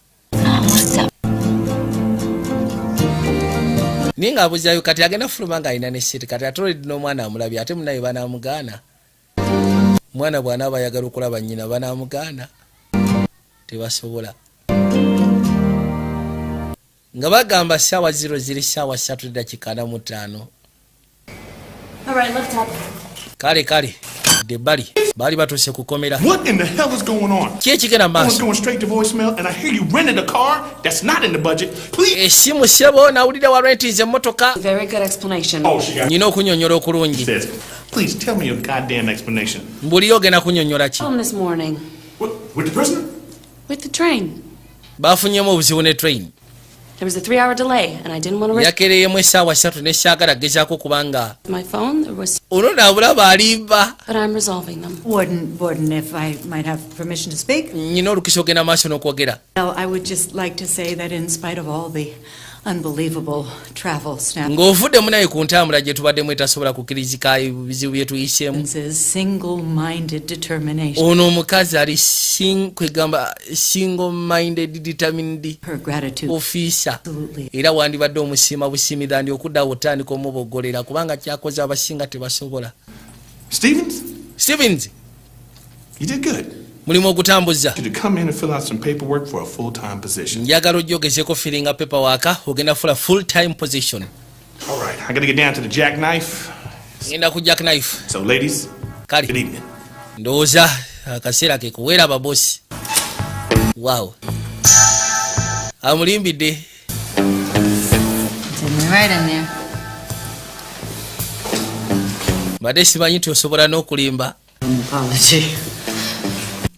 Ninga abuzayo kati agenda fuluma nga alina ne siti kati atoledi n'omwana amulabye ate munaye banaamugaana. Mwana bw'anaaba ayagala okulaba nnyina banaamugaana. Tebasobola. Nga bagamba ssaawa 00 ssaawa 3:45.
All right, lift up.
Kale. Debali. Bali batuse kukomera.
What in the hell is going on?
Kiekigenda
I was
maaso.
going straight to voicemail and I hear you rented a car that's not in the budget. Please.
Esimu sebo nawulira wa rentize emmotoka.
Very good explanation.
Oh, she got
Nina okunyonyola okulungi.
says, please tell me your goddamn explanation.
Mbuli ogenda kunyonyola ki?
Home this morning.
With the prisoner?
With the train.
Bafunyemu obuzibu ne train.
There was a 3-hour delay, and I didn't want to risk
Yakereeyemu essaawa 3 ne saagala gezaako kubanga.
my phone. There was,
Ono naabulaba alimba.
but I'm resolving them.
Warden, if I might have permission to speak.
Nyina olukisa ogenda maaso n'okwogera.
Well, I would just like to say that in spite of all the unbelievable travel snap.
Ng'ovuddemu naye ku ntambula gye tubaddemu etasobola kukkirizika ebizibu bye tuyiseemu.
Single-minded determination.
Ono omukazi ali kwegamba single-minded determined
Her gratitude.
officer. Era wandibadde omusiima busiimira ndi okuddawo otandika omuboggolera kubanga kyakoze abasinga tebasobola. Stevens.
You did good.
Mulimu ogutambuza.
You to come in and fill out some paperwork for a full-time position.
Njagala ojja ogezeeko firinga paperwork ogenda fula full-time position.
All right, I gotta get down to the jackknife.
Ngenda ku jackknife.
So, ladies,
Kali.
good evening.
Ndowooza akaseera ke kuweera ababosi. Wow. Amulimbidde.
Right in there.
Badde simanyi nti osobola n'okulimba.
Apology.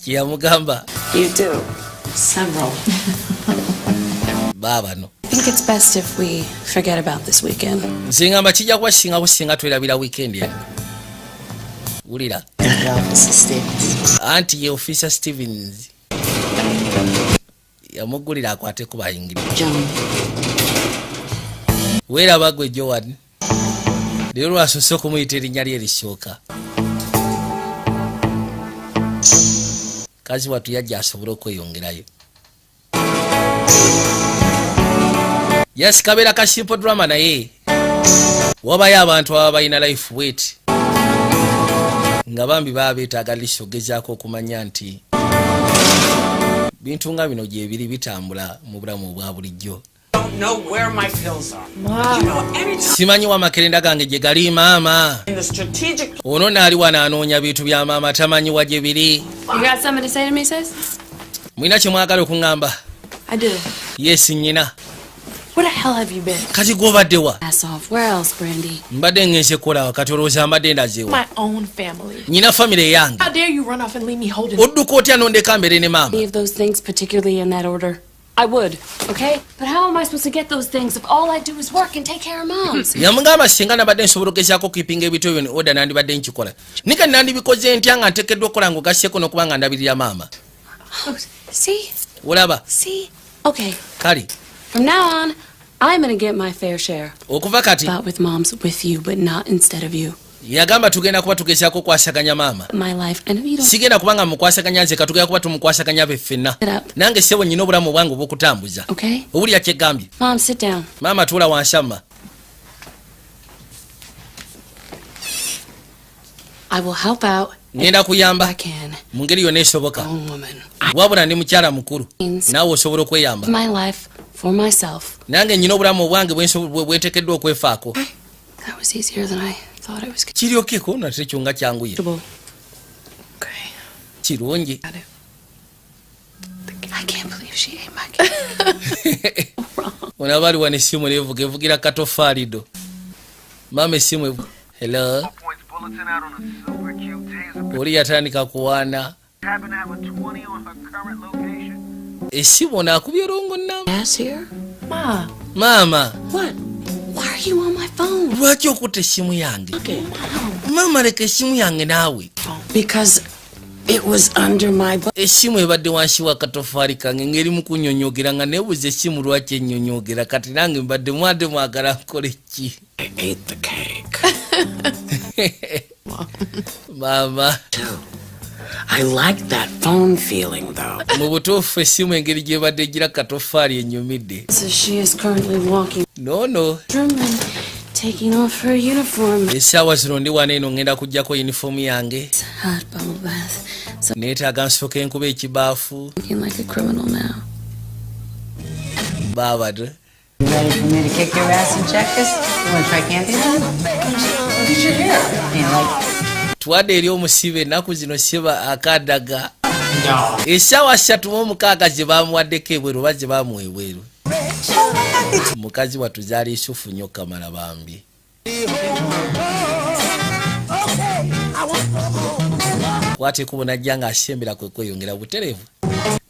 Kyeyamugamba.
You do. Several.
Baabano.
I think it's best if we forget about this weekend.
Nzingamba kijja kuba singa businga twerabira weekend ya. Wulira. Anti ye Officer Stevens. Yamugulira akwate ku bayingiri.
John.
Weeraba gwe Joan. Leero lwasose okumuyita erinnya lye erisooka. Kazi watu yajja asobole okweyongerayo. Yes, kabeera ka simple drama naye. Wabayo abantu ababa balina life weight. Nga bambi baba beetaaga liso ogezaako okumanya nti bintu nga bino gye biri bitambula mu bulamu obwa bulijjo.
Know where my pills are. You know, every time
Simanyi wa makerenda gange gye gali maama.
in the strategic
Ono naali wano anoonya bintu bya maama tamanyi wa gye biri.
You got something to say to me, sis?
Mwina kye mwagala okuŋŋamba?
I do.
Yes, nnyina.
Where the hell have you been?
Kati gw'obadde wa?
Ass off. Where else, Brandy?
Mbadde ngenze kukola kati olowooza mbadde ndazeewa.
My own family.
Nyina famire yange.
How dare you run off and leave me holding
Odduka otya n'ondeka mbere ne maama?
Any of those things, particularly in that order? I would, okay? But how am I supposed to get those things if all I do is work and take care of moms?
Yamugamba singa nabadde nsobola ogezaako kipinga ebintu ebyo ne oda nandibadde nkikola. Nika nandibikoze ntya nga nteekeddwa okukola ng'ogasseeko n'okuba nga ndabirira maama.
Oh, see?
Olaba?
See? Okay.
Kali.
From now on, I'm gonna get my fair share.
Okuva kati.
About with moms with you, but not instead of you.
Yagamba tugenda kuba tugezaako okwasaganya maama.
My life, and if you don't...
Sigenda kubanga mukwasaganya nze katugenda kuba tumukwasaganya be ffenna. Nange ssebo nnyina obulamu bwange obw'okutambuza.
Okay?
Owulira kyegambye?
Mom, sit down.
Maama tuula wansi amma.
I will help out.
Ngenda kuyamba mu ngeri yonna esoboka. Wabula ndi mukyala mukulu. Naawe osobola okweyamba.
My life for myself.
Nange nnyina obulamu obwange bwenteekeddwa okwefaako.
That was easier than I thought it was.
Kiryokeko nate kyo nga kyanguye. Kirungi.
I can't believe she ate my cake.
Ona bali wane simu nevuga evugira katofaalido. Mama simu evuga. Hello. Oli yatandika kuwaana. Esimu naakubye rongo namba.
Yes, here?
Ma.
Mama.
What? Why are you on my phone?
Lwaki okutte essimu yange? Mama leka essimu yange naawe.
Because
It was under my butt.
Essimu ebadde wansi wa katofaali kange ngeri mu kunnyonnyogera nga neebuuza essimu lwaki ennyonnyogera kati nange mbadde mwadde mwagala nkole ki?
I ate the cake.
Mama.
I like that phone feeling though.
Mu butuufu essimu engeri gy'ebadde egira katofaali ennyumidde.
So she is currently walking.
No.
German, taking off her uniform.
Essaawa zino ndi wano eno ngenda kuggyako yunifoomu yange.
Hot bubble bath. So
Neetaaga nsooke nkuba ekibaafu.
looking like a criminal now.
Baba do.
You ready for me to kick your ass and check this? You want to try Candyland? Look at your hair. You like...
Twadde eri omusibe ennaku zino siba akadaga. Essaawa 36 gye baamuwaddeko ebweru oba gye baamuwa ebweru. Mukazi watuzaala Isufu nnyo Kamala bambi. Kwate kubo najja nga asembera kwe kweyongera butereevu.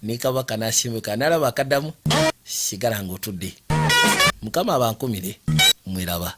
Ne Kabaka n'asembeka n'alaba akaddamu sigala ng'otudde. Mukama abankumire mweraba.